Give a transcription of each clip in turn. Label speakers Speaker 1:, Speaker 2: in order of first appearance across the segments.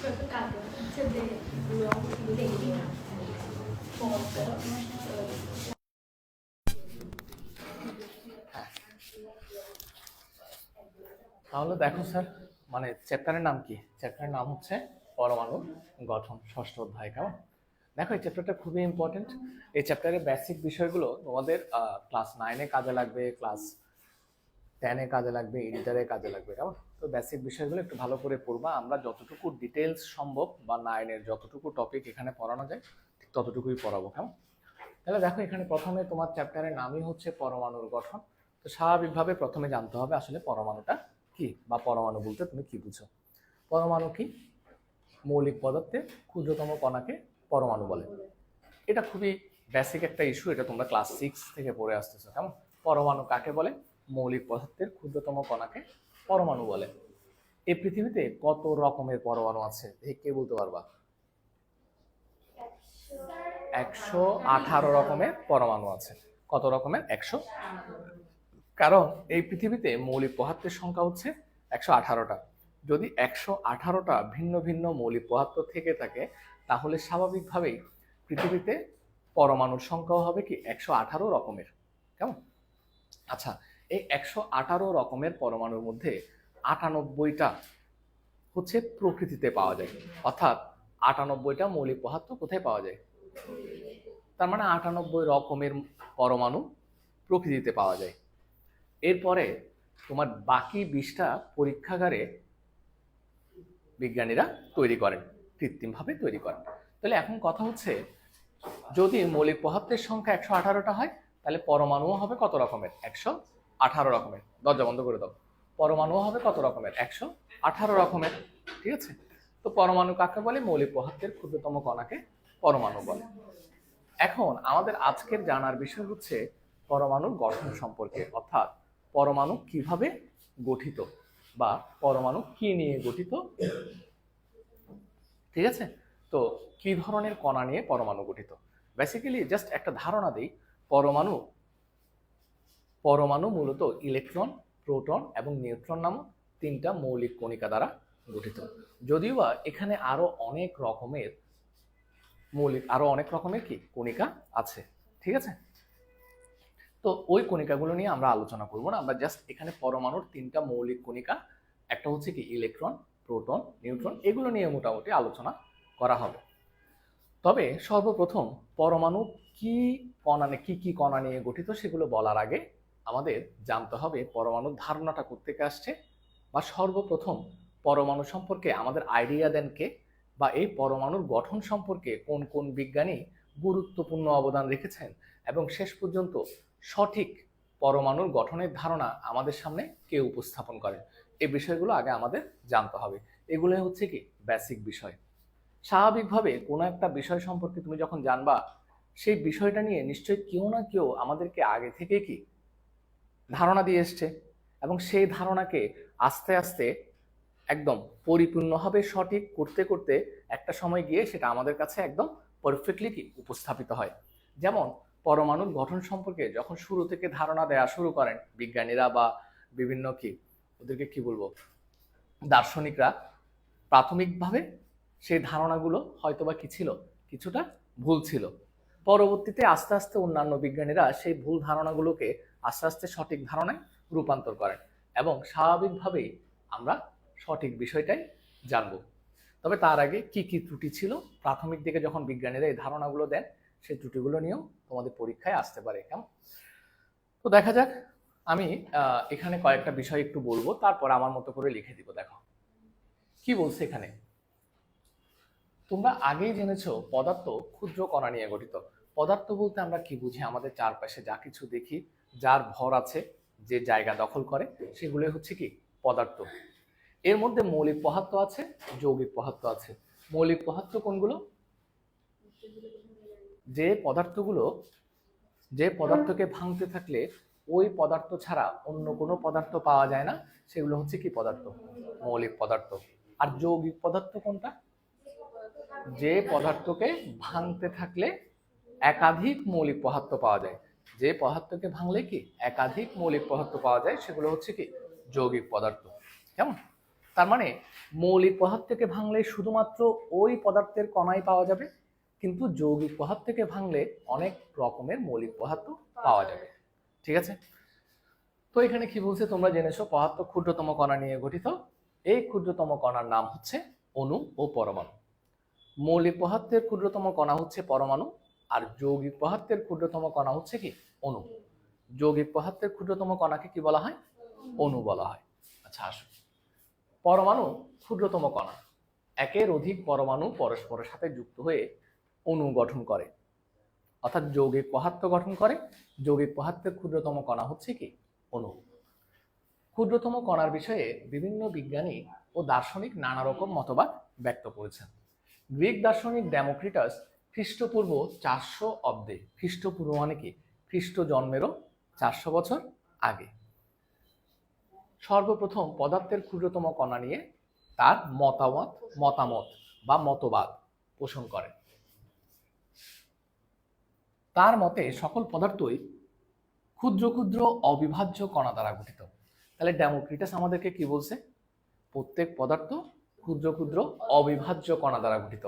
Speaker 1: Proprio caso, c'è dei luoghi dei sport.
Speaker 2: তাহলে দেখো sir, মানে চ্যাপ্টারের নাম কি? চ্যাপ্টারের নাম হচ্ছে পরমাণু গঠন, ষষ্ঠ অধ্যায়। কেমন? দেখো, এই চ্যাপ্টারটা খুবই ইম্পর্টেন্ট। এই চ্যাপ্টারের বেসিক বিষয়গুলো তোমাদের ক্লাস 9-এ কাজে লাগবে, ক্লাস 10-এ কাজে লাগবে, এডিটারে কাজে লাগবে। কেমন? তো বেসিক বিষয়গুলো একটু ভালো করে পড়বা। আমরা যতটুকু ডিটেলস সম্ভব বা 9-এর যতটুকু টপিক এখানে পড়ানো যায় ঠিক ততটুকুই পড়াবো। কেমন? তাহলে দেখো, এখানে প্রথমে তোমার চ্যাপ্টারের নামই হচ্ছে পরমাণুর গঠন। তো স্বাভাবিকভাবে প্রথমে জানতে হবে আসলে পরমাণুটা কি, বা পরমাণু বলতে তুমি কি বুঝো। পরমাণু কি? মৌলিক পদার্থের ক্ষুদ্রতম কণাকে পরমাণু বলে। এটা খুবই বেসিক একটা ইস্যু, এটা তোমরা ক্লাস 6 থেকে পড়ে আসতেছো। কেমন? পরমাণু কাকে বলে? মৌলিক পদার্থের ক্ষুদ্রতম কণাকে পরমাণু বলে। এই পৃথিবীতে কত রকমের পরমাণু আছে কে বলতে পারবা? 118 রকমের পরমাণু আছে। কত রকমের? 100। কারণ এই পৃথিবীতে মৌলিক পদার্থের সংখ্যা হচ্ছে 118টা। যদি 118টা ভিন্ন ভিন্ন মৌলিক পদার্থ থেকে থাকে, তাহলে স্বাভাবিকভাবেই পৃথিবীতে পরমাণুর সংখ্যাও হবে কি 118 রকমের। কেমন? আচ্ছা, এই 118 রকমের পরমাণুর মধ্যে 98টা হচ্ছে প্রকৃতিতে পাওয়া যায়। অর্থাৎ 98টা মৌলিক পদার্থ কোথায় পাওয়া যায়? তার মানে 98 রকমের পরমাণু প্রকৃতিতে পাওয়া যায়। এরপরে তোমার বাকি 20টা পরীক্ষাগারে বিজ্ঞানীরা তৈরি করেন, কৃত্রিমভাবে তৈরি করেন। তাহলে এখন কথা হচ্ছে, যদি মৌলিক পদার্থের সংখ্যা 118টা হয়, তাহলে পরমাণুও হবে কত রকমের? 118 রকমের। দরজা বন্ধ করে দাও। পরমাণুও হবে কত রকমের? 118 রকমের। ঠিক আছে? তো পরমাণু কাকে বলে? মৌলিক পদার্থের ক্ষুদ্রতম কণাকে পরমাণু বলে। এখন আমাদের আজকের জানার বিষয় হচ্ছে পরমাণুর গঠন সম্পর্কে, অর্থাৎ পরমাণু কিভাবে গঠিত বা পরমাণু কি নিয়ে গঠিত। ঠিক আছে? তো কি ধরনের কণা নিয়ে পরমাণু গঠিত? বেসিক্যালি জাস্ট একটা ধারণা দিই। পরমাণু পরমাণু মূলত ইলেকট্রন, প্রোটন এবং নিউট্রন নামক 3টা মৌলিক কণিকা দ্বারা গঠিত। যদিও বা এখানে আরো অনেক রকমের কি কণিকা আছে। ঠিক আছে? তো ওই কণিকাগুলো নিয়ে আমরা আলোচনা করব না, আমরা জাস্ট এখানে পরমাণুর 3টা মৌলিক কণিকা, একটা হচ্ছে কি ইলেকট্রন, প্রোটন, নিউট্রন, এগুলো নিয়ে মোটামুটি আলোচনা করা হবে। তবে সর্বপ্রথম পরমাণু কি কি কণা নিয়ে গঠিত সেগুলো বলার আগে আমাদের জানতে হবে পরমাণুর ধারণাটা কোত্থেকে আসছে, বা সর্বপ্রথম পরমাণু সম্পর্কে আমাদের আইডিয়া দেন কে, বা এই পরমাণুর গঠন সম্পর্কে কোন কোন বিজ্ঞানী গুরুত্বপূর্ণ অবদান রেখেছেন, এবং শেষ পর্যন্ত সঠিক পরমাণুর গঠনের ধারণা আমাদের সামনে কে উপস্থাপন করেন। এই বিষয়গুলো আগে আমাদের জানতে হবে। এগুলো হচ্ছে কি বেসিক বিষয়। স্বাভাবিকভাবে কোনো একটা বিষয় সম্পর্কে তুমি যখন জানবা, সেই বিষয়টা নিয়ে নিশ্চয়ই কেউ না কেউ আমাদেরকে আগে থেকে কি ধারণা দিয়ে এসছে, এবং সেই ধারণাকে আস্তে আস্তে একদম পরিপূর্ণভাবে সঠিক করতে করতে একটা সময় গিয়ে সেটা আমাদের কাছে একদম পারফেক্টলি কি উপস্থাপিত হয়। যেমন পরমাণুর গঠন সম্পর্কে যখন শুরু থেকে ধারণা দেওয়া শুরু করেন বিজ্ঞানীরা বা বিভিন্ন কি ওদেরকে কি বলবো দার্শনিকরা, প্রাথমিকভাবে সেই ধারণাগুলো হয়তোবা কি ছিল, কিছুটা ভুল ছিল। পরবর্তীতে আস্তে আস্তে অন্যান্য বিজ্ঞানীরা সেই ভুল ধারণাগুলোকে আস্তে আস্তে সঠিক ধারণায় রূপান্তর করেন, এবং স্বাভাবিকভাবেই আমরা সঠিক বিষয়টাই জানব। তবে তার আগে কি কি ত্রুটি ছিল প্রাথমিক দিকে যখন বিজ্ঞানীরা এই ধারণাগুলো দেন, সেই ত্রুটিগুলো নিয়েও তোমাদের পরীক্ষায় আসতে পারে। কেমন? তো দেখা যাক। আমি এখানে কয়েকটা বিষয় একটু বলবো, তারপর আমার মতো করে লিখে দিব। দেখো কি বলছে এখানে। তোমরা আগেই জেনেছো পদার্থ ক্ষুদ্র কণা নিয়ে গঠিত। পদার্থ বলতে আমরা কি বুঝি? আমাদের চারপাশে যা কিছু দেখি, যার ভর আছে, যে জায়গা দখল করে, সেগুলো হচ্ছে কি পদার্থ। এর মধ্যে মৌলিক পদার্থ আছে, যৌগিক পদার্থ আছে। মৌলিক পদার্থ কোনগুলো? যে পদার্থগুলো যে পদার্থকে ভাঙতে থাকলে ওই পদার্থ ছাড়া অন্য কোনো পদার্থ পাওয়া যায় না, সেগুলো হচ্ছে কি পদার্থ? মৌলিক পদার্থ। আর যৌগিক পদার্থ কোনটা? যে পদার্থকে ভাঙতে থাকলে একাধিক মৌলিক পদার্থ পাওয়া যায়। যে পদার্থকে ভাঙলে কি একাধিক মৌলিক পদার্থ পাওয়া যায়, সেগুলো হচ্ছে কি যৌগিক পদার্থ। কেমন? তার মানে মৌলিক পদার্থ থেকে ভাঙলে শুধুমাত্র ওই পদার্থের কণাই পাওয়া যাবে, কিন্তু যৌগিক পদার্থ থেকে ভাঙলে অনেক রকমের মৌলিক পদার্থ পাওয়া যাবে। ঠিক আছে, তো এখানে কি বলছে তোমরা জেনেছো, পদার্থ ক্ষুদ্রতম কণা নিয়ে গঠিত। এই ক্ষুদ্রতম কণার নাম হচ্ছে অণু ও পরমাণু। মৌলিক পদার্থের ক্ষুদ্রতম কণা হচ্ছে পরমাণু, আর যৌগিক পদার্থের ক্ষুদ্রতম কণা হচ্ছে কি অণু। যৌগিক পদার্থের ক্ষুদ্রতম কণাকে কি বলা হয়? অণু বলা হয়। আচ্ছা আসো, পরমাণু ক্ষুদ্রতম কণা। একের অধিক পরমাণু পরস্পরের সাথে যুক্ত হয়ে অণু গঠন করে, অর্থাৎ যৌগিক পদার্থ গঠন করে। যৌগিক পদার্থের ক্ষুদ্রতম কণা হচ্ছে কি অণু। ক্ষুদ্রতম কণার বিষয়ে বিভিন্ন বিজ্ঞানী ও দার্শনিক নানা রকম মতবাদ ব্যক্ত করেছেন। গ্রিক দার্শনিক ডেমোক্রিটাস খ্রিস্টপূর্ব 400 অব্দে, খ্রিস্টপূর্ব মানে কি খ্রিস্ট জন্মেরও 400 বছর আগে, সর্বপ্রথম পদার্থের ক্ষুদ্রতম কণা নিয়ে তার মতামত বা মতবাদ পোষণ করেন। তার মতে সকল পদার্থই ক্ষুদ্র ক্ষুদ্র অবিভাজ্য কণা দ্বারা গঠিত। তাহলে ডেমোক্রিটাস আমাদেরকে কি বলছে? প্রত্যেক পদার্থ ক্ষুদ্র ক্ষুদ্র অবিভাজ্য কণা দ্বারা গঠিত।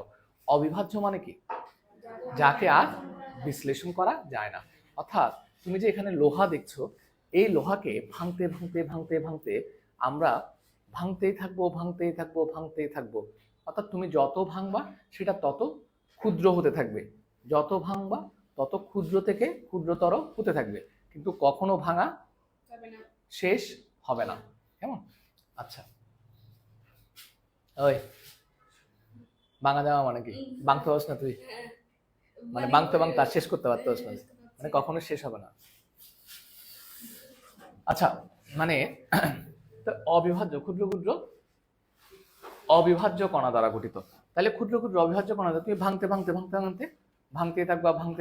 Speaker 2: অবিভাজ্য মানে কি? যাকে আর বিশ্লেষণ করা যায় না। অর্থাৎ তুমি যে এখানে লোহা দেখছো, এই লোহাকে ভাঙতে ভাঙতে ভাঙতে ভাঙতে আমরা ভাঙতেই থাকবো। অর্থাৎ তুমি যত ভাঙবা সেটা তত ক্ষুদ্র হতে থাকবে, যত ভাঙবা তত ক্ষুদ্র থেকে ক্ষুদ্রতর হতে থাকবে, কিন্তু কখনো ভাঙা শেষ হবে না। কেমন? আচ্ছা, ওই ভাঙা যাওয়া মানে কি? ভাঙতে পারছ না তুই, মানে ভাঙতে ভাঙতে আর শেষ করতে পারতে না, মানে কখনো শেষ হবে না। আচ্ছা, মানে অবিভাজ্য ক্ষুদ্র ক্ষুদ্র অবিভাজ্য কণা দ্বারা গঠিত। তাহলে ক্ষুদ্র ক্ষুদ্র অবিভাজ্য কণা দ্বারা তুমি ভাঙতেই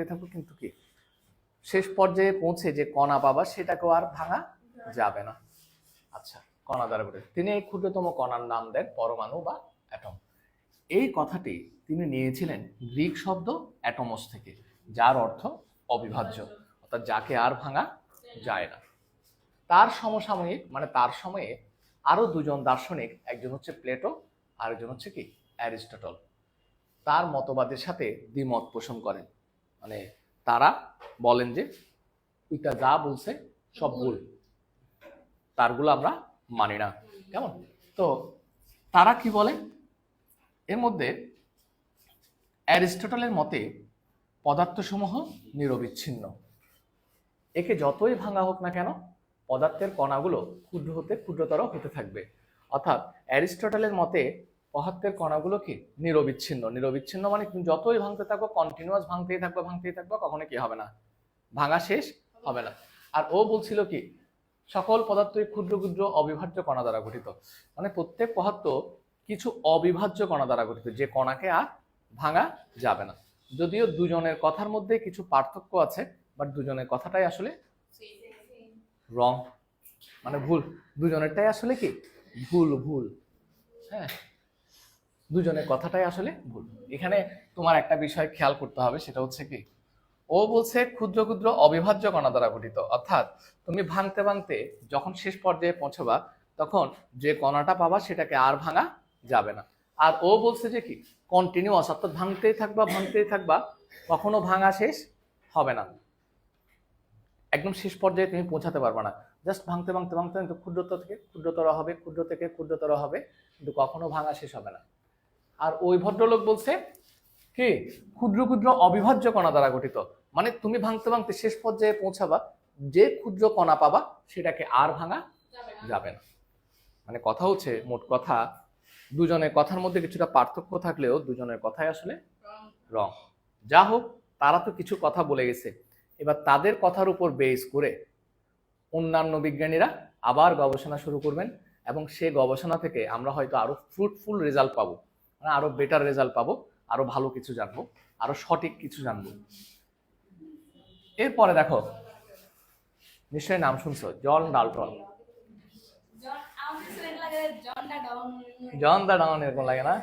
Speaker 2: থাকবো, কিন্তু কি শেষ পর্যায়ে পৌঁছে যে কণা পাবা সেটাকেও আর ভাঙা যাবে না। আচ্ছা, কণা দ্বারা গঠিত। তিনি এই ক্ষুদ্রতম কণার নাম দেন পরমাণু বা অ্যাটম। এই কথাটি তিনি নিয়েছিলেন গ্রিক শব্দ অ্যাটমস থেকে, যার অর্থ অবিভাজ্য, অর্থাৎ যাকে আর ভাঙা যায় না। তার সমসাময়িক মানে তার সময়ে আরো দুজন দার্শনিক, একজন হচ্ছে প্লেটো, আরেকজন হচ্ছে কি অ্যারিস্টটল, তার মতবাদের সাথে দ্বিমত পোষণ করেন। মানে তারা বলেন যে ওইটা যা বলছে সব ভুল, তারগুলো আমরা মানি না। কেমন? তো তারা কি বলে? এর মধ্যে অ্যারিস্টটলের মতে পদার্থসমূহ নিরবিচ্ছিন্ন, একে যতই ভাঙা হোক না কেন পদার্থের কণাগুলো ক্ষুদ্র হতে ক্ষুদ্রতর হতে থাকবে। অর্থাৎ অ্যারিস্টটলের মতে পদার্থের কণাগুলো কি নিরবিচ্ছিন্ন মানে তুমি যতই ভাঙতে থাকবো, কন্টিনিউয়াস ভাঙতেই থাকবো, কখনো কি হবে না, ভাঙা শেষ হবে না। আর ও বলছিল কি সকল পদার্থই ক্ষুদ্র ক্ষুদ্র অবিভাজ্য কণা দ্বারা গঠিত, মানে প্রত্যেক পদার্থ কিছু অবিভাজ্য কণা দ্বারা গঠিত, যে কণাকে আর ভাঙা যাবে না। যদিও দুজনের কথার মধ্যে কিছু পার্থক্য আছে, বাট দুজনের কথাটাই আসলে রং, মানে ভুল। দুজনেরটাই আসলে কি ভুল। হ্যাঁ, দুজনের কথাটাই আসলে ভুল। এখানে তোমার একটা বিষয় খেয়াল করতে হবে, সেটা হচ্ছে কি ও বলছে ক্ষুদ্র ক্ষুদ্র অবিভাজ্য কণা দ্বারা গঠিত, অর্থাৎ তুমি ভাঙতে ভাঙতে যখন শেষ পর্যায়ে পৌঁছবা তখন যে কণাটা পাবা সেটাকে আর ভাঙা যাবে না। আর ও বলছে যে কি কন্টিনিউয়াস, অর্থাৎ ভাঙতেই থাকবা, কখনো ভাঙা শেষ হবে না, একদম শেষ পর্যায়ে তুমি পৌঁছাতে পারবে না। জাস্ট ভাঙতে ক্ষুদ্রতর থেকে ক্ষুদ্রতর হবে, কিন্তু কখনো ভাঙা শেষ হবে না। আর ওই ভদ্রলোক বলছে কি ক্ষুদ্র ক্ষুদ্র অবিভাজ্য কণা দ্বারা গঠিত, মানে তুমি ভাঙতে শেষ পর্যায়ে পৌঁছাবা, যে ক্ষুদ্র কণা পাবা সেটাকে আর ভাঙা যাবে না। মানে কথা হচ্ছে, মোট কথা দুজনের কথার মধ্যে কিছুটা পার্থক্য থাকলেও দুজনের কথাই আসলে রং। যা হোক, তারা তো কিছু কথা বলে গেছে, এবার তাদের কথার উপর বেস করে অন্যান্য বিজ্ঞানীরা আবার গবেষণা শুরু করবেন, এবং সেই গবেষণা থেকে আমরা হয়তো আরো ফ্রুটফুল রেজাল্ট পাবো, মানে আরো বেটার রেজাল্ট পাবো, আরো ভালো কিছু জানবো, আরো সঠিক কিছু জানবো। এরপরে দেখো, নিশ্চয়ই নাম শুনছো, জন ডাল্টন। জন দা ডন এরকম লাগে না?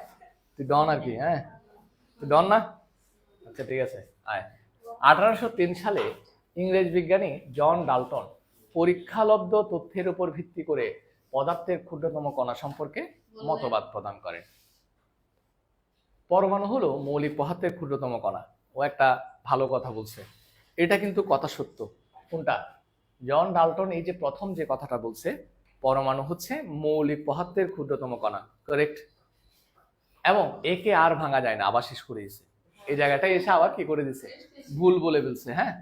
Speaker 2: তুই ডন আর কি? হ্যাঁ, তুই ডন না? আচ্ছা ঠিক আছে, আয়। 1803 সালে ইংরেজ বিজ্ঞানী জন ডাল্টন পরীক্ষালব্ধ তথ্যের উপর ভিত্তি করে পদার্থের ক্ষুদ্রতম কণা সম্পর্কে মতবাদ প্রদান করেন। পরমাণু হলো মৌলিক পদার্থের ক্ষুদ্রতম কণা। ও একটা ভালো কথা বলছে, এটা কিন্তু কথা সত্য। কোনটা? জন ডাল্টন এই যে প্রথম যে কথাটা বলছে, পরমাণু হচ্ছে মৌলিক পদার্থের ক্ষুদ্রতম কণা, কারেক্ট। এবং একে আর ভাঙা যায় না, আবার শেষ করে দিছে। এই জায়গাটায় এসে আবার কি করে দিছে, ভুল বলে ফেলছে। হ্যাঁ,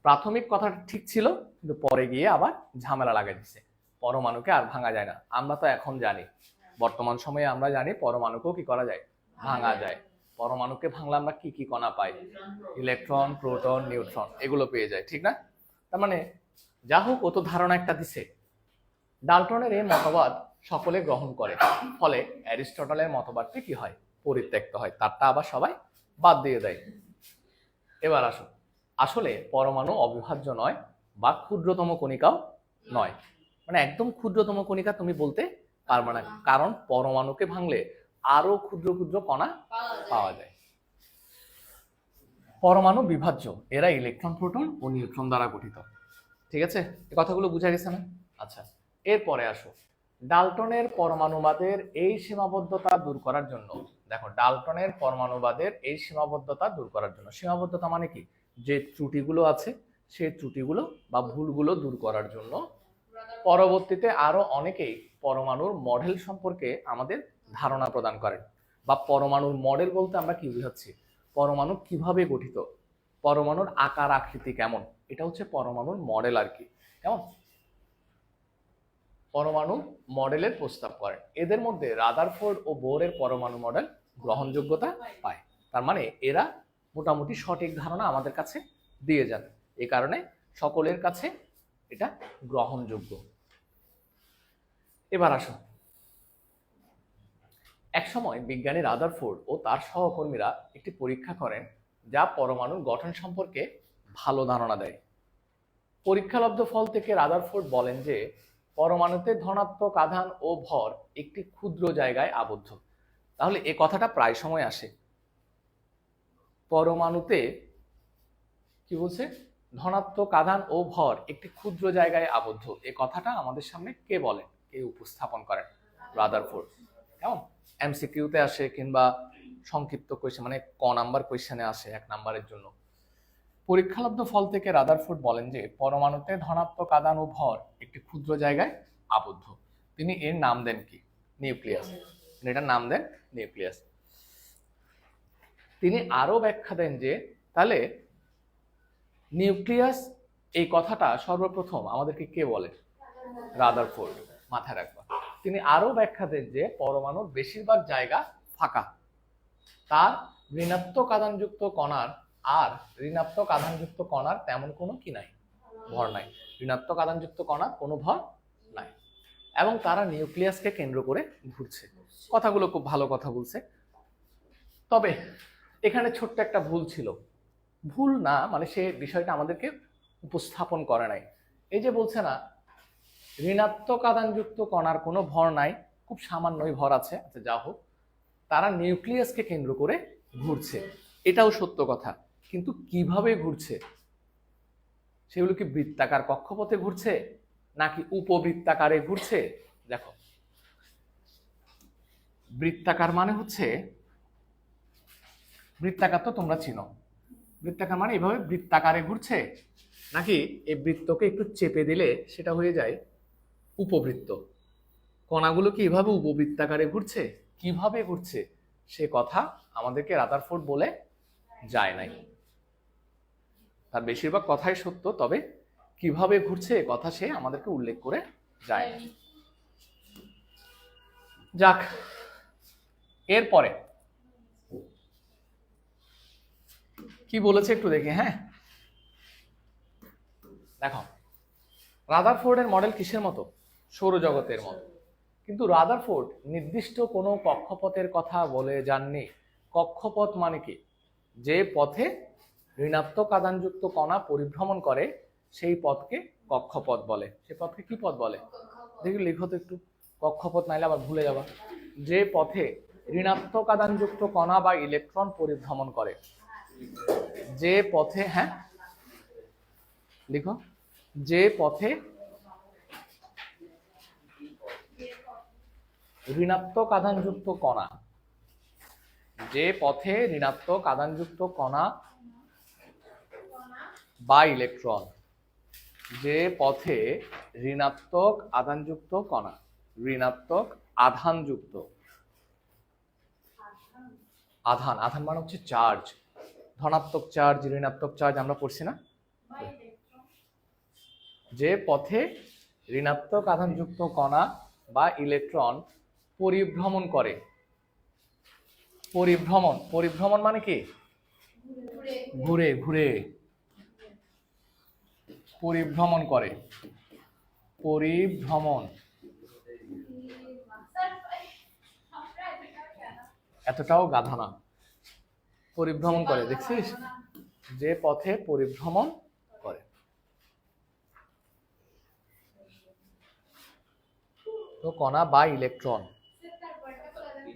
Speaker 2: প্রাথমিক কথাটা ঠিক ছিল, কিন্তু পরে গিয়ে আবার ঝামেলা লাগাই দিছে। পরমাণুকে আর ভাঙা যায় না। আমরা তো এখন জানি, বর্তমান সময়ে আমরা জানি পরমাণুকেও কি করা যায়, ভাঙা যায়। পরমাণুকে ভাঙলে আমরা কি কি কণা পাই? ইলেকট্রন, প্রোটন, নিউট্রন, এগুলো পেয়ে যায়, ঠিক না? তার মানে যা হোক, ও তো ধারণা একটা দিছে। ডাল্টনের এই মতবাদ সকলে গ্রহণ করে, ফলে অ্যারিস্টটলের মতবাদটি কি হয়, পরিত্যক্ত হয়। তারটা আবার সবাই বাদ দিয়ে দেয়। এবার আসো, আসলে পরমাণু অবিভাজ্য নয় বা ক্ষুদ্রতম কণিকাও নয়। মানে একদম ক্ষুদ্রতম কণিকা তুমি বলতে পারবে না, কারণ পরমাণুকে ভাঙলে আরো ক্ষুদ্র ক্ষুদ্র কণা পাওয়া যায়। পরমাণু বিভাজ্য, এরা ইলেকট্রন, প্রোটন ও নিউট্রন দ্বারা গঠিত। ঠিক আছে, এই কথাগুলো বোঝা গেছে না? আচ্ছা, এরপরে আসো, ডাল্টনের পরমাণুবাদের এই সীমাবদ্ধতা দূর করার জন্য। দেখো, ডাল্টনের পরমাণুবাদের এই সীমাবদ্ধতা দূর করার জন্য, সীমাবদ্ধতা মানে কি, যে ত্রুটিগুলো আছে সেই ত্রুটিগুলো বা ভুলগুলো দূর করার জন্য পরবর্তীতে আরো অনেকেই পরমাণুর মডেল সম্পর্কে আমাদের ধারণা প্রদান করেন। বা পরমাণুর মডেল বলতে আমরা কি বুঝাচ্ছি, পরমাণু কিভাবে গঠিত, পরমাণুর আকার আকৃতি কেমন, এটা হচ্ছে পরমাণুর মডেল আর কি। কেমন? পরমাণু মডেলের প্রস্তাব করেন। এদের মধ্যে রাদারফোর্ড ও বোরের পরমাণু মডেল গ্রহণযোগ্যতা পায়। তার মানে এরা মোটামুটি সঠিক ধারণা আমাদের কাছে দিয়ে যান, এই কারণে সকলের কাছে এটা গ্রহণযোগ্য। এবার আসো, একসময় বিজ্ঞানী রাদারফোর্ড ও তার সহকর্মীরা একটি পরীক্ষা করেন, যা পরমাণুর গঠন সম্পর্কে ভালো ধারণা দেয়। পরীক্ষালব্ধ ফল থেকে রাদারফোর্ড বলেন যে পরমাণুতে ধনাত্মক আধান ও ভর একটি ক্ষুদ্র জায়গায় আবদ্ধ। তাহলে এ কথাটা প্রায় সময় আসে, পরমাণুতে কি বলছে, ধনাত্মক আধান ও ভর একটি ক্ষুদ্র জায়গায় আবদ্ধ। এ কথাটা আমাদের সামনে কে বলেন, কে উপস্থাপন করেন? রাদারফোর্ড। কেমন? এমসিকিউতে আসে কিংবা সংক্ষিপ্ত কোয়েশ্চেন, মানে ক নাম্বার কোয়েশ্চেনে আসে 1 নাম্বারের জন্য। পরীক্ষালব্ধ ফল থেকে রাদারফোর্ড বলেন যে পরমাণুতে ধনাত্মক আধান ও ভর একটি ক্ষুদ্র জায়গায় আবদ্ধ। তিনি এর নাম দেন কি, নিউক্লিয়াস। এটার নাম দেন নিউক্লিয়াস। তিনি আরো ব্যাখ্যা দেন যে তাহলে নিউক্লিয়াস, এই কথাটা সর্বপ্রথম আমাদেরকে কে বলে? রাদারফোর্ড। মাথায় রাখবা। তিনি আরো ব্যাখ্যা দেন যে পরমাণুর বেশিরভাগ জায়গা ফাঁকা, তার ঋণাত্মক আধানযুক্ত কণার তেমন কোনো কি নাই, ভর নাই। ঋণাত্মক আধানযুক্ত কণার কোনো ভর নাই, এবং তারা নিউক্লিয়াসকে কেন্দ্র করে ঘুরছে। কথাগুলো খুব ভালো কথা বলছে। তবে এখানে ছোট্ট একটা ভুল ছিল। ভুল না মানে সে বিষয়টা আমাদেরকে উপস্থাপন করে নাই। এই যে বলছে না ঋণাত্মক আধানযুক্ত কণার কোনো ভর নাই, খুব সামান্যই ভর আছে, আচ্ছা যা হোক, তারা নিউক্লিয়াসকে কেন্দ্র করে ঘুরছে, এটাও সত্য কথা। কিন্তু কিভাবে ঘুরছে? সেগুলো কি বৃত্তাকার কক্ষপথে ঘুরছে নাকি উপবৃত্তাকারে ঘুরছে? দেখো, বৃত্তাকার মানে হচ্ছে, বৃত্তাকার তো তোমরা চিনো, বৃত্তাকার মানে এভাবে বৃত্তাকারে ঘুরছে, নাকি এই বৃত্তকে একটু চেপে দিলে সেটা হয়ে যায় উপবৃত্ত। কণাগুলো কি এভাবে উপবৃত্তাকারে ঘুরছে? কিভাবে ঘুরছে সে কথা আমাদেরকে রাদারফোর্ড বলে যায় নাই। তার বেশিরভাগ কথাই সত্য, তবে কিভাবে ঘুরছে কথা সে আমাদেরকে উল্লেখ করে যায়। যাক, এরপরে কি বলেছে একটু দেখি। হ্যাঁ, দেখো, রাদারফোর্ডের মডেল কিসের মতো? সৌরজগতের মতো। কিন্তু রাদারফোর্ড নির্দিষ্ট কোনো কক্ষপথের কথা বলে যাননি। কক্ষপথ মানে কি? যে পথে ঋণাত্মক আধানযুক্ত কণা পরিভ্রমণ করে সেই পথকে কক্ষপথ বলে। সে পথকে কি পথ বলে? দেখি লিখো তো একটু, কক্ষপথ নাইলে আবার ভুলে যাবা। যে পথে ঋণাত্মক আধানযুক্ত কণা বা ইলেকট্রন পরিভ্রমণ করে, যে পথে, হ্যাঁ লিখো, যে পথে ঋণাত্মক আধানযুক্ত কণা, যে পথে ঋণাত্মক আধানযুক্ত কণা বা ইলেকট্রন, যে পথে ঋণাত্মক আধানযুক্ত কণা, ঋণাত্মক আধানযুক্ত, আধান, আধান মানে হচ্ছে চার্জ, ধনাত্মক চার্জ ঋণাত্মক চার্জ আমরা পড়ছি না, যে পথে ঋণাত্মক আধানযুক্ত কণা বা ইলেকট্রন পরিভ্রমণ করে। পরিভ্রমণ, পরিভ্রমণ মানে কি? ঘুরে ঘুরে পরিভ্রমণ করে, পরিভ্রমণ, এতটাও গাধা না, পরিভ্রমণ করে, দেখছিস, যে পথে পরিভ্রমণ করে। তো কণা বা ইলেকট্রন,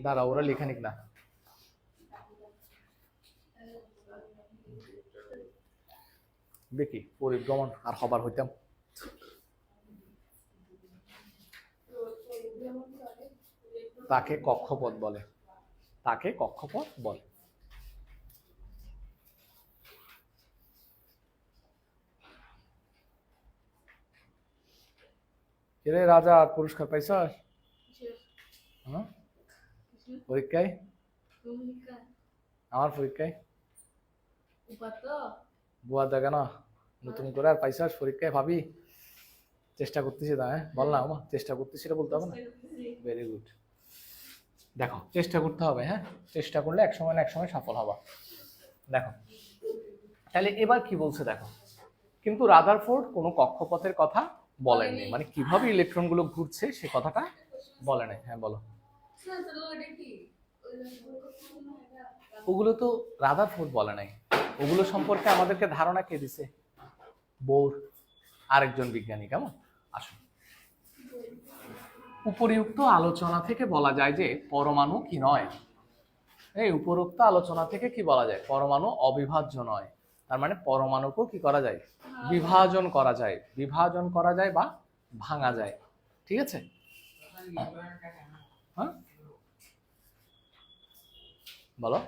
Speaker 2: দাঁড়া ওরা লিখে নিক না, দেখি পরিভ্রমণ আর হবার হইতাম। তাকে কক্ষপথ বলে, তাকে কক্ষপথ বলে। এরে রাজা পুরস্কার পাইছ পরীক্ষায়? আমার পরীক্ষায় বুয়া দেখা না নতুন করে আর পাইছ পরীক্ষায়? ভাবি চেষ্টা করতেছি, তা হ্যাঁ বল না, চেষ্টা করতেছি বলতে হবে না? Very good. দেখো চেষ্টা করতে হবে, হ্যাঁ চেষ্টা করলে এক সময় না এক সময় সফল হবা। দেখো তাহলে এবার কি বলছে দেখো, কিন্তু রাদারফোর্ড কোনো কক্ষপথের কথা বলেননি, মানে কিভাবে ইলেকট্রনগুলো ঘুরছে সে কথাটা বলে নাই। হ্যাঁ বলো। ওগুলো তো রাদারফোর্ড বলে নাই, ওগুলো সম্পর্কে আমাদেরকে ধারণা কে দিছে? বোর, আরেকজন বিজ্ঞানী। কেমন? আসুন, উপরিউক্ত আলোচনা থেকে বলা যায় যে পরমাণু কি নয়, এই উপরোক্ত আলোচনা থেকে কি বলা যায়? পরমাণু অবিভাজ্য নয়। তার মানে পরমাণুকেও কি করা যায়? বিভাজন করা যায়, বিভাজন করা যায় বা ভাঙা যায়। ঠিক আছে? হ্যাঁ বলো।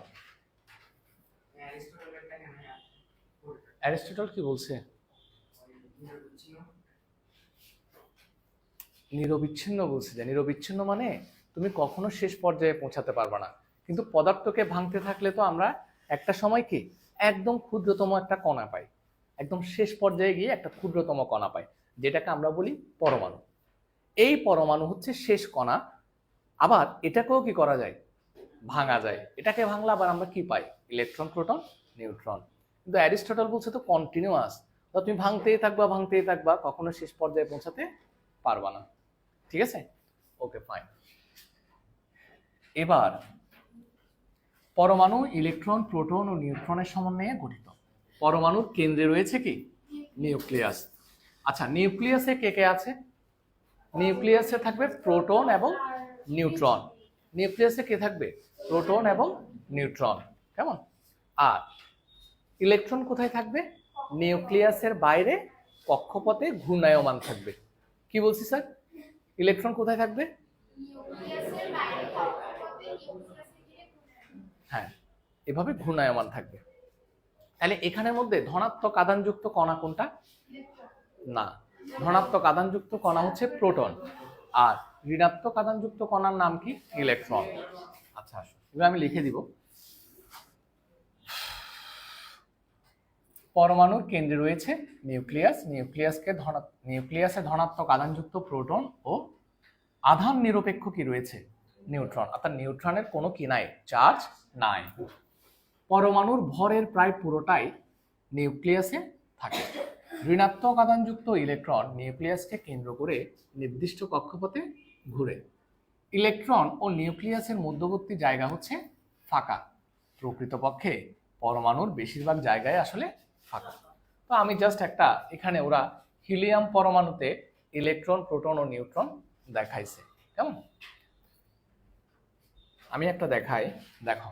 Speaker 2: অ্যারিস্টটল কি বলছে? নিরবিচ্ছিন্ন বলছে, যে নিরবিচ্ছিন্ন মানে তুমি কখনো শেষ পর্যায়ে পৌঁছাতে পারবে না। কিন্তু পদার্থকে ভাঙতে থাকলে তো আমরা একটা সময় কি একদম ক্ষুদ্রতম একটা কণা পাই, একদম শেষ পর্যায়ে গিয়ে একটা ক্ষুদ্রতম কণা পাই, যেটাকে আমরা বলি পরমাণু। এই পরমাণু হচ্ছে শেষ কণা। আবার এটাকেও কি করা যায়? ভাঙা যায়। এটাকে ভাঙলে আবার আমরা কি পাই? Electron, proton, neutron. কিন্তু অ্যারিস্টটল বলছে তো কন্টিনিউয়াস, তো তুমি ভাঙতেই থাকবা, কখনো শেষ পর্যায়ে পৌঁছাতে পারবা না। ঠিক আছে? Okay fine. এবার পরমাণু ইলেকট্রন, প্রোটন ও নিউট্রনের সমন্বয়ে গঠিত। পরমাণুর কেন্দ্রে রয়েছে কি? নিউক্লিয়াস। আচ্ছা, নিউক্লিয়াসে কে কে আছে? নিউক্লিয়াসে থাকবে প্রোটন এবং নিউট্রন। নিউক্লিয়াসে কে থাকবে? প্রোটন এবং নিউট্রন। কেমন? আর ইলেকট্রন কোথায় থাকবে? নিউক্লিয়াসের বাইরে কক্ষপথে ঘূর্ণায়মান থাকবে। কি বলছি স্যার? ইলেকট্রন কোথায় থাকবে? হ্যাঁ, এভাবে ঘূর্ণায়মান থাকবে। তাহলে এখানের মধ্যে ধনাত্মক আধানযুক্ত কণা কোনটা? না, ধনাত্মক আধানযুক্ত কণা হচ্ছে প্রোটন, আর ঋণাত্মক আধানযুক্ত কণার নাম কি? ইলেকট্রন। আচ্ছা আসো, এবার আমি লিখে দিব। পরমাণুর কেন্দ্রে রয়েছে নিউক্লিয়াস, নিউক্লিয়াসে ধনাত্মক আধানযুক্ত প্রোটন ও আধান নিরপেক্ষ কি রয়েছে? নিউট্রন। অর্থাৎ নিউট্রনের কোনো কি নাই? চার্জ নাই। পরমাণুর ভরের প্রায় পুরোটাই নিউক্লিয়াসে থাকে। ঋণাত্মক আধানযুক্ত ইলেকট্রন নিউক্লিয়াসকে কেন্দ্র করে নির্দিষ্ট কক্ষপথে ঘুরে। ইলেকট্রন ও নিউক্লিয়াসের মধ্যবর্তী জায়গা হচ্ছে ফাঁকা। প্রকৃতপক্ষে পরমাণুর বেশিরভাগ জায়গায় আসলে ফাঁকা। তো আমি জাস্ট একটা, এখানে ওরা হিলিয়াম পরমাণুতে ইলেকট্রন, প্রোটন ও নিউট্রন দেখাইছে। কেমন? আমি একটা দেখাই, দেখো।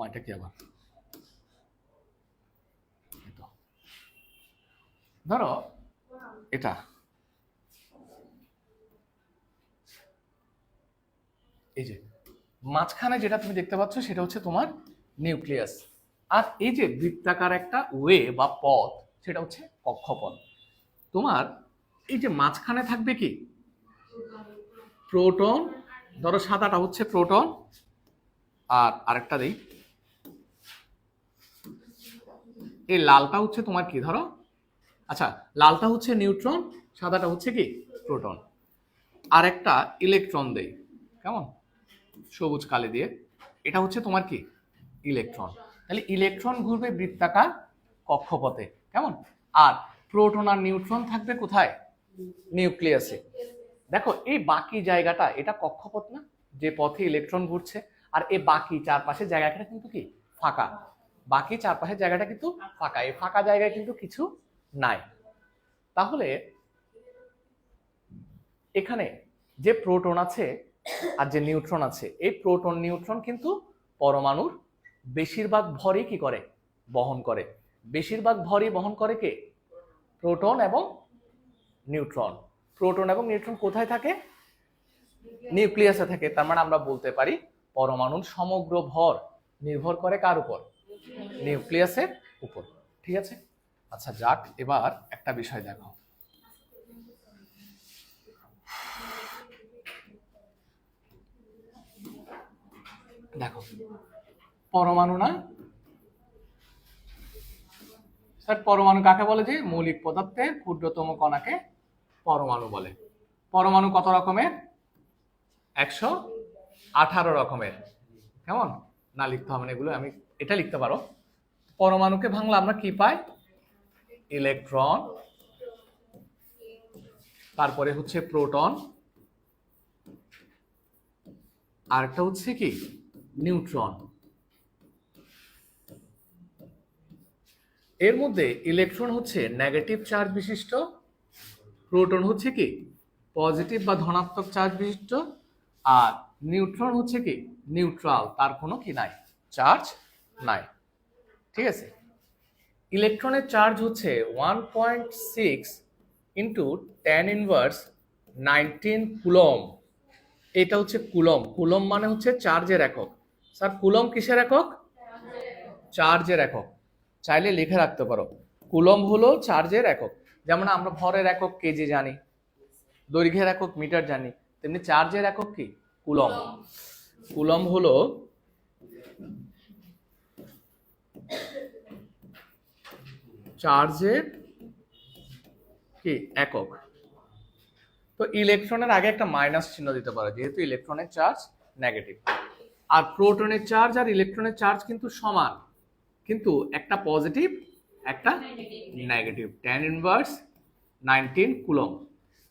Speaker 2: এটা কি আবার? ধরো এটা এই যে মাঝখানে যেটা তুমি দেখতে পাচ্ছ সেটা হচ্ছে তোমার নিউক্লিয়াস, আর এই যে বৃত্তাকার একটা ওয়ে বা পথ সেটা হচ্ছে কক্ষপথ। তোমার এই যে মাঝখানে থাকবে কি প্রোটন, ধরো সাদাটা হচ্ছে প্রোটন, আর আরেকটা দেই, এই লালটা হচ্ছে তোমার কি ধরো, আচ্ছা লালটা হচ্ছে নিউট্রন, সাদাটা হচ্ছে কি প্রোটন, আর একটা ইলেকট্রন দেই, কেমন সবুজ কালি দিয়ে, এটা হচ্ছে তোমার কি ইলেকট্রন। তাহলে ইলেকট্রন ঘুরবে বৃত্তাকার কক্ষপথে, কেমন, আর প্রোটন আর নিউট্রন থাকবে কোথায় নিউক্লিয়াসে। দেখো এই বাকি জায়গাটা এটা কক্ষপথ না, যে পথে ইলেকট্রন ঘুরছে, আর এই বাকি চারপাশের জায়গাটা কিন্তু কি ফাঁকা, বাকি চারপাশের জায়গাটা কিন্তু ফাঁকা, এই ফাঁকা জায়গায় কিন্তু কিছু নাই। তাহলে এখানে যে প্রোটন আছে আর যে নিউট্রন আছে, এই প্রোটন নিউট্রন কিন্তু পরমাণুর বেশিরভাগ ভরই কি করে বহন করে, বেশিরভাগ ভরই বহন করে কে প্রোটন এবং নিউট্রন। প্রোটন এবং নিউট্রন কোথায় থাকে নিউক্লিয়াসে থাকে। তার মানে আমরা বলতে পারি পরমাণুর সমগ্র ভর নির্ভর করে কার উপর নিউক্লিয়াসের উপর, ঠিক আছে। আচ্ছা যাক, এবার একটা বিষয় দেখো, দেখো পরমাণু না স্যার, পরমাণু কাকে বলে, যে মৌলিক পদার্থের ক্ষুদ্রতম কণাকে পরমাণু বলে। পরমাণু কত রকমের 118 রকমের, কেমন না লিখতে হবে না এগুলো, আমি এটা লিখতে পারো। পরমাণুকে ভাঙলে আমরা কি পাই ইলেকট্রন, তারপরে হচ্ছে প্রোটন, আর একটা হচ্ছে কি নিউট্রন। এর মধ্যে ইলেকট্রন হচ্ছে নেগেটিভ চার্জ বিশিষ্ট, প্রোটন হচ্ছে কি পজিটিভ বা ধনাত্মক চার্জ বিশিষ্ট, আর নিউট্রন হচ্ছে কি নিউট্রাল, তার কোনো কি নাই চার্জ নাই, ঠিক আছে। ইলেকট্রনের চার্জ হচ্ছে 1.6 ইন্টু 10⁻19 কুলম। এটা হচ্ছে কুলম, কুলম মানে হচ্ছে চার্জের একক। স্যার কুলম কিসের একক চার্জের একক, চাইলে লিখে রাখতে পারো কুলম হলো চার্জের একক। যেমন আমরা ভরের একক কেজি জানি, দৈর্ঘ্যের একক মিটার জানি, তেমনি চার্জের একক কি কুলম। কুলম হলো চার্জের কি একক। তো ইলেকট্রনের আগে একটা মাইনাস চিহ্ন দিতে পারো, যেহেতু ইলেকট্রনের চার্জ নেগেটিভ। আর প্রোটনের চার্জ আর ইলেকট্রনের চার্জ কিন্তু সমান, কিন্তু একটা পজিটিভ একটা নেগেটিভ। 10⁻19 কুলম।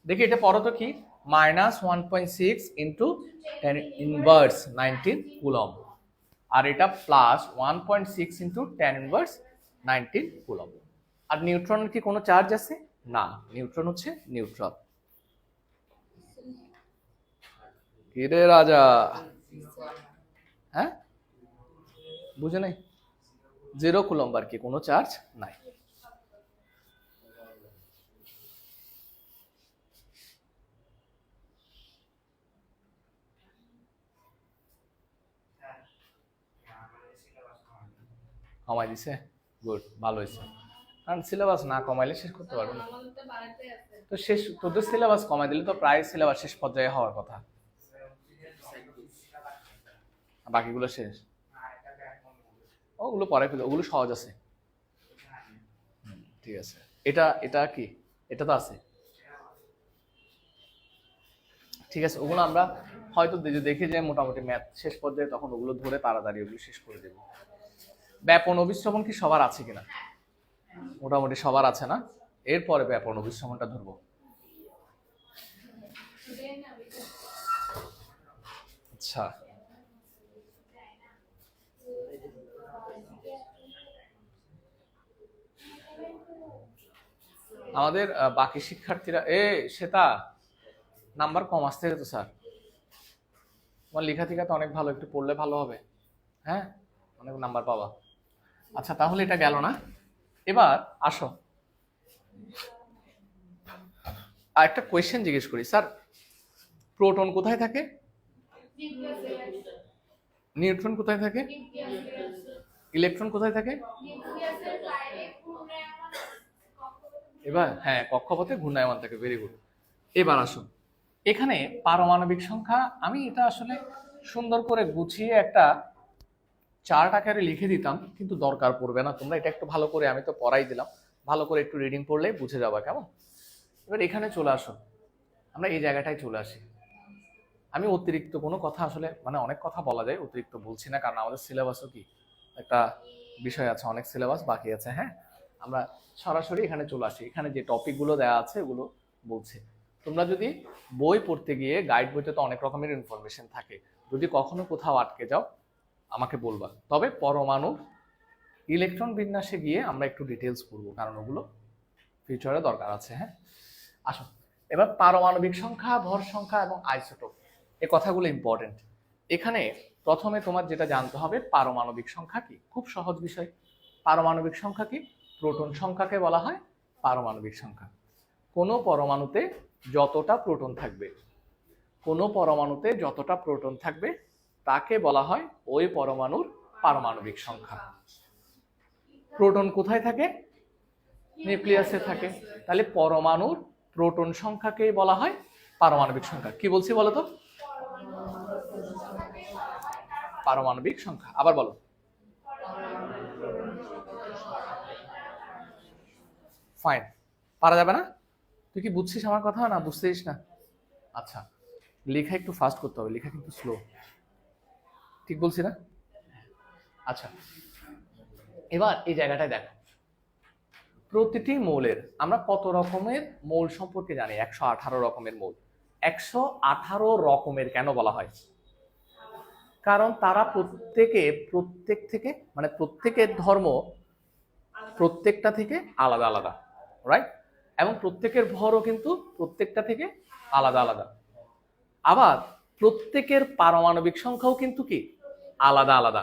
Speaker 2: দেখি এটা পড়ো তো কি, -1.6 ইন্টু 10⁻19 কুলম, আর এটা +1.6 ইন্টু 10⁻19 কুলম। আর নিউট্রনের কি কোনো চার্জ আছে না, নিউট্রন হচ্ছে নিউট্রাল। কি রে রাজা, হ্যাঁ বুঝে নাই, 0 কুলম্ব আর কি কোনো চার্জ নাই। কমাই দিছে, গুড, ভালো হয়েছে, কারণ সিলেবাস না কমাইলে শেষ করতে পারবো না। তো শেষ তোদের সিলেবাস কমাই দিলে তো প্রায় সিলেবাস শেষ পর্যায়ে হওয়ার কথা, বাকিগুলো শেষ, ওগুলো পরে ফেলো, ওগুলো সহজ আছে। ঠিক আছে, এটা এটা কি এটা তো আছে, ঠিক আছে। ওগুলো আমরা হয়তো দেখে যে মোটামুটি ম্যাথ শেষ পর্যায়ে, তখন ওগুলো ধরে তাড়াতাড়ি ওগুলো শেষ করে দেব। ব্যাপন অভিশ্রবণ কি সবার আছে কিনা, মোটামুটি সবার আছে না, এরপরে ব্যাপন অভিশ্রবণটা ধরবো। আচ্ছা আমাদের বাকি শিক্ষার্থীরা, শ্বেতা নাম্বার কম আসতে তো স্যার, তোমার লেখা টিকা তো অনেক ভালো, একটু পড়লে ভালো হবে, হ্যাঁ অনেক নাম্বার পাবা। আচ্ছা তাহলে এটা গেল না, এবার আসো আর একটা কোয়েশ্চেন জিজ্ঞেস করি স্যার, প্রোটন কোথায় থাকে, নিউট্রন কোথায় থাকে, ইলেকট্রন কোথায় থাকে? এবার হ্যাঁ, কক্ষপথে ঘূর্ণায়মান থাকে। Very good. এবার আসুন, এখানে পারমাণবিক সংখ্যা, আমি এটা আসলে সুন্দর করে গুছিয়ে একটা চার্ট আকারে লিখে দিতাম, কিন্তু দরকার পড়বে না। তোমরা এটা একটু ভালো করে, আমি তো পড়াই দিলাম, ভালো করে একটু রিডিং পড়লে বুঝে যাবা, কেমন? এবার এখানে চলে আসুন, আমরা এই জায়গাটায় চলে আসি। আমি অতিরিক্ত কোনো কথা আসলে, মানে অনেক কথা বলা যায়, অতিরিক্ত বলছি না, কারণ আমাদের সিলেবাসও কি একটা বিষয় আছে, অনেক সিলেবাস বাকি আছে। হ্যাঁ, আমরা সরাসরি এখানে চলে আসি। এখানে যে টপিকগুলো দেওয়া আছে ওগুলো বলছে। তোমরা যদি বই পড়তে গিয়ে, গাইড বইতে তো অনেক রকমের ইনফরমেশন থাকে, যদি কখনো কোথাও আটকে যাও আমাকে বলবা। তবে পরমাণু ইলেকট্রন বিন্যাসে গিয়ে আমরা একটু ডিটেলস পড়বো, কারণ ওগুলো ফিউচারে দরকার আছে। হ্যাঁ, আসুন এবার পারমাণবিক সংখ্যা, ভর সংখ্যা এবং আইসোটোপ, এই কথাগুলো ইম্পর্টেন্ট। এখানে প্রথমে তোমার যেটা জানতে হবে, পারমাণবিক সংখ্যা কি। খুব সহজ বিষয়। পারমাণবিক সংখ্যা কি? প্রোটন সংখ্যাকে বলা হয় পারমাণবিক সংখ্যা। কোনো পরমাণুতে যতটা প্রোটন থাকবে, কোনো পরমাণুতে যতটা প্রোটন থাকবে তাকে বলা হয় ওই পরমাণুর পারমাণবিক সংখ্যা। প্রোটন কোথায় থাকে? নিউক্লিয়াসে থাকে। তাহলে পরমাণুর প্রোটন সংখ্যাকেই বলা হয় পারমাণবিক সংখ্যা। কি বলছি বলো তো? পারমাণবিক সংখ্যা। আবার বলো। ফাইন। পারা যাবে না? তুই কি বুঝছিস আমার কথা, না বুঝতেছিস না? আচ্ছা, লেখা একটু ফাস্ট করতে হবে, লেখা কিন্তু স্লো। ঠিক বলছি না? আচ্ছা, এবার এই জায়গাটায় দেখো, প্রতিটি মৌলের, আমরা কত রকমের মৌল সম্পর্কে জানি? 118 রকমের মৌল। 118 রকমের কেন বলা হয়? কারণ তারা প্রত্যেক থেকে, মানে প্রত্যেকের ধর্ম প্রত্যেকটা থেকে আলাদা আলাদা, রাইট? এবং প্রত্যেকের ভরও কিন্তু প্রত্যেকটা থেকে আলাদা আলাদা। আবার প্রত্যেকের পারমাণবিক সংখ্যাও কিন্তু কি আলাদা আলাদা।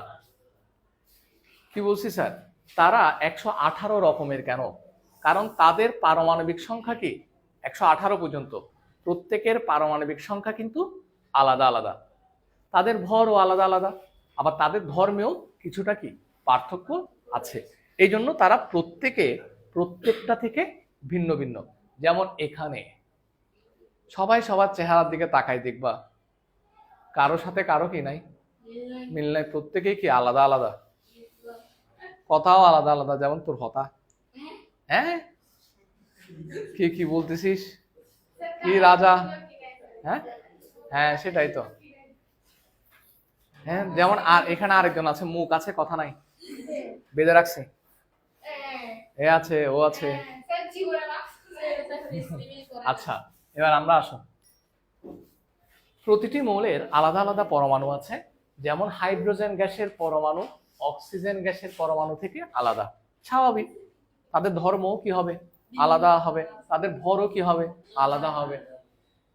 Speaker 2: কি বলছি স্যার? তারা 118 রকমের কেন? কারণ তাদের পারমাণবিক সংখ্যা কি 118 পর্যন্ত। প্রত্যেকের পারমাণবিক সংখ্যা কিন্তু আলাদা আলাদা, তাদের ভরও আলাদা আলাদা, আবার তাদের ধর্মেও কিছুটা কি পার্থক্য আছে। এই জন্য তারা প্রত্যেকটা থেকে ভিন্ন ভিন্ন। যেমন এখানে সবাই সবার চেহারার দিকে তাকাই, দেখবা কারো সাথে কারো কি নাই, মিল নাই। প্রত্যেকেই কি আলাদা আলাদা, কথাও আলাদা আলাদা। যেমন তোর হতা, হ্যাঁ কি বলতেছিস, কি রাজা, হ্যাঁ হ্যাঁ সেটাই তো। হ্যাঁ, যেমন আর এখানে আরেকজন আছে, মুখ আছে কথা নাই, বেঁধে রাখছে, এ আছে ও আছে। আচ্ছা, এবার আমরা আসুন, প্রতিটি মৌলের আলাদা আলাদা পরমাণু আছে। যেমন হাইড্রোজেন গ্যাসের পরমাণু অক্সিজেন গ্যাসের পরমাণু থেকে আলাদা, স্বাভাবিক। তাদের ধর্মও কি হবে আলাদা হবে, তাদের ভরও কি হবে আলাদা হবে।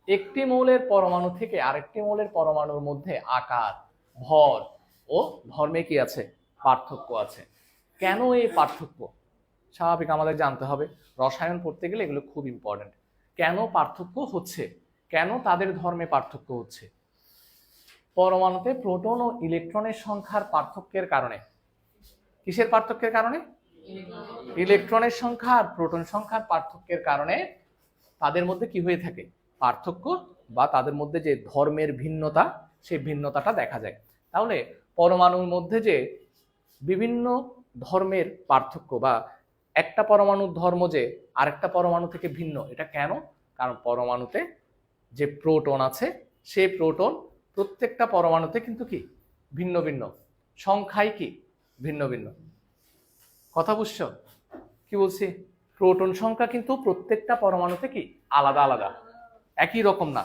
Speaker 2: একটি মৌলের পরমাণু থেকে আরেকটি মৌলের পরমাণুর মধ্যে আকার, ভর ও ধর্মে কি আছে পার্থক্য আছে। কেন এই পার্থক্য? স্বাভাবিক, আমাদের জানতে হবে। রসায়ন পড়তে গেলে এগুলো খুব ইম্পর্টেন্ট। কেন পার্থক্য হচ্ছে, কেন তাদের ধর্মে পার্থক্য হচ্ছে? পরমাণুতে প্রোটন ও ইলেকট্রনের সংখ্যার পার্থক্যের কারণে। কিসের পার্থক্যের কারণে? ইলেকট্রনের সংখ্যা আর প্রোটন সংখ্যার পার্থক্যের কারণে তাদের মধ্যে কি হয়ে থাকে পার্থক্য, বা তাদের মধ্যে যে ধর্মের ভিন্নতা, সেই ভিন্নতাটা দেখা যায়। তাহলে পরমাণুর মধ্যে যে বিভিন্ন ধর্মের পার্থক্য, বা একটা পরমাণুর ধর্ম যে আরেকটা পরমাণু থেকে ভিন্ন, এটা কেন? কারণ পরমাণুতে যে প্রোটন আছে, সেই প্রোটন প্রত্যেকটা পরমাণুতে কিন্তু কি ভিন্ন ভিন্ন, সংখ্যায় কি ভিন্ন ভিন্ন। কথা বুঝছো কি বলছি? প্রোটন সংখ্যা কিন্তু প্রত্যেকটা পরমাণুতে কি আলাদা আলাদা, একই রকম না।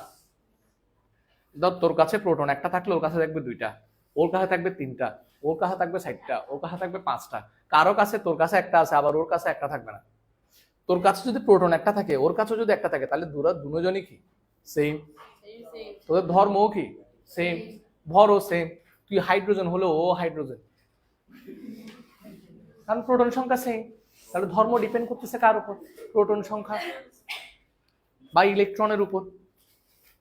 Speaker 2: ধর তোর কাছে প্রোটন একটা থাকলে ওর কাছে থাকবে 2টা, ওর কাছে থাকবে 3টা, ওর কাছে থাকবে 4টা, ওর কাছে থাকবে 5টা। কারো কাছে, তোর কাছে একটা আছে, আবার ওর কাছে একটা থাকবে না। তোর কাছে যদি প্রোটন একটা থাকে, ওর কাছেও যদি একটা থাকে, তাহলে দুজনই কি সেম। তোদের ধর্মও কি সেম, ভরও সেম। তুই হাইড্রোজেন হলো, ও হাইড্রোজেন, কারণ প্রোটন সংখ্যা সেম। তাহলে ধর্ম ডিপেন্ড করতেছে কার উপর? প্রোটন সংখ্যা। বা ইলেকট্রনের উপর।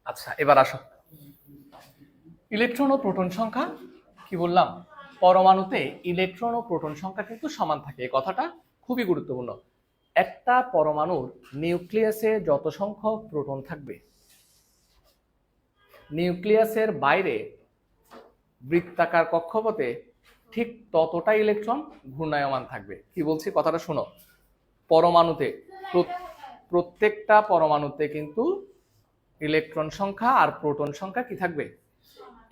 Speaker 2: আচ্ছা, এবার আসো, ইলেকট্রন ও প্রোটন সংখ্যা কি বললাম, পরমাণুতে ইলেকট্রন ও প্রোটন সংখ্যা কিন্তু সমান থাকে, এই কথাটা খুবই গুরুত্বপূর্ণ। একটা পরমাণুর নিউক্লিয়াসে যত সংখ্যক প্রোটন থাকবে, নিউক্লিয়াসের বাইরে বৃত্তাকার কক্ষপথে ঠিক ততটা ইলেকট্রন ঘূর্ণায়মান থাকবে। কি বলছি কথাটা শোনো, পরমাণুতে প্রত্যেকটা পরমাণুতে কিন্তু ইলেকট্রন সংখ্যা আর প্রোটন সংখ্যা কি থাকবে,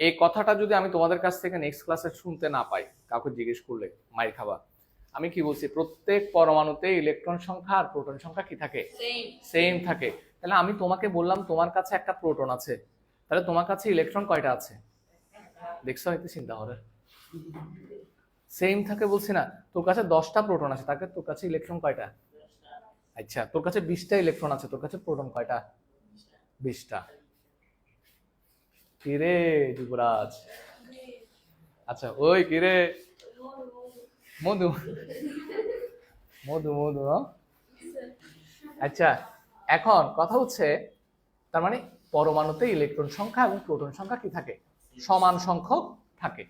Speaker 2: এই কথাটা যদি আমি তোমাদের কাছ থেকে নেক্সট ক্লাসে শুনতে না পাই, কাউকে জিজ্ঞেস করলে মাইর খাবা। আমি কি বলছি, প্রত্যেক পরমাণুতে ইলেকট্রন সংখ্যা আর প্রোটন সংখ্যা কি থাকে, সেম থাকে। তাহলে আমি তোমাকে বললাম তোমার কাছে একটা প্রোটন আছে, তাহলে তোমার কাছে ইলেকট্রন কয়টা আছে, দেখছো হয়তো চিন্তা করে, সেম থাকে বলছি না। তোর কাছে 10টা প্রোটন আছে, তাকে তোর কাছে ইলেকট্রন কয়টা, আচ্ছা তোর কাছে 20টা ইলেকট্রন আছে, তোর কাছে প্রোটন কয়টা, 20টা। কিরে যুবরাজ, আচ্ছা ওই কিরে মধু মধু মধু, আচ্ছা এখন কথা হচ্ছে, তার মানে পরমাণুতে ইলেকট্রন সংখ্যা এবং প্রোটন সংখ্যা কি থাকে, সমান সংখ্যক থাকে।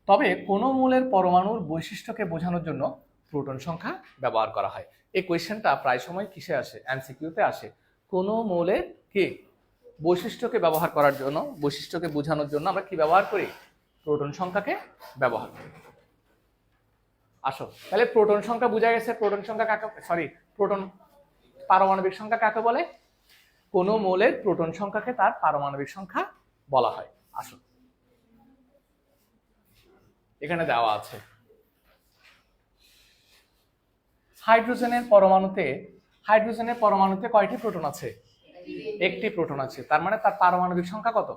Speaker 2: তবে কোন মৌলের পরমাণুর বৈশিষ্ট্যকে বোঝানোর জন্য প্রোটন সংখ্যা ব্যবহার করা হয়। এই কোয়েশ্চেনটা প্রায় সময় কিসে আসে, এমসিকিউতে আসে। কোন মৌলের কি বৈশিষ্ট্যকে ব্যবহার করার জন্য, বৈশিষ্ট্যকে বোঝানোর জন্য আমরা কি ব্যবহার করি, প্রোটন সংখ্যাকে ব্যবহার করি। আসো তাহলে প্রোটন সংখ্যা বোঝা গেছে, প্রোটন সংখ্যা কাকে, সরি প্রোটন পারমাণবিক সংখ্যা কাকে বলে, কোন মৌলের প্রোটন সংখ্যাকে তার পারমাণবিক সংখ্যা বলা হয়। আসো এখানে দেওয়া আছে, হাইড্রোজেনের পরমাণুতে কয়টি প্রোটন আছে, একটি প্রোটন আছে, তার মানে তার পারমাণবিক সংখ্যা কত,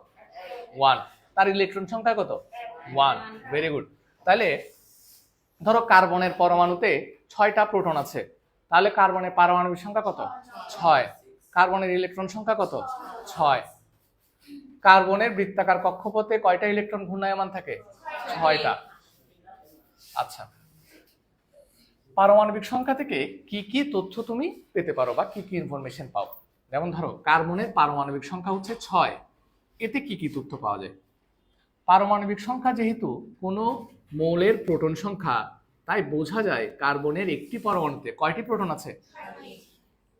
Speaker 2: 1, তার ইলেকট্রন সংখ্যা কত, 1। Very good. তাহলে ধরো কার্বনের পরমাণুতে 6টা প্রোটন আছে, তাহলে কার্বনের পারমাণবিক সংখ্যা কত, 6। কার্বনের ইলেকট্রন সংখ্যা কত, 6। কার্বনের বৃত্তাকার কক্ষপথে কয়টা ইলেকট্রন ঘূর্ণায়মান থাকে, 6টা। আচ্ছা, পারমাণবিক সংখ্যা থেকে কি কি তথ্য তুমি পেতে পারো বা কি কি ইনফরমেশন পাও, যেমন ধরো কার্বনের পারমাণবিক সংখ্যা হচ্ছে 6, এতে কি কি তথ্য পাওয়া যায়। পারমাণবিক সংখ্যা যেহেতু কোনো মৌলের প্রোটন সংখ্যা, তাই বোঝা যায় কার্বনের একটি পরমাণুতে কয়টি প্রোটন আছে,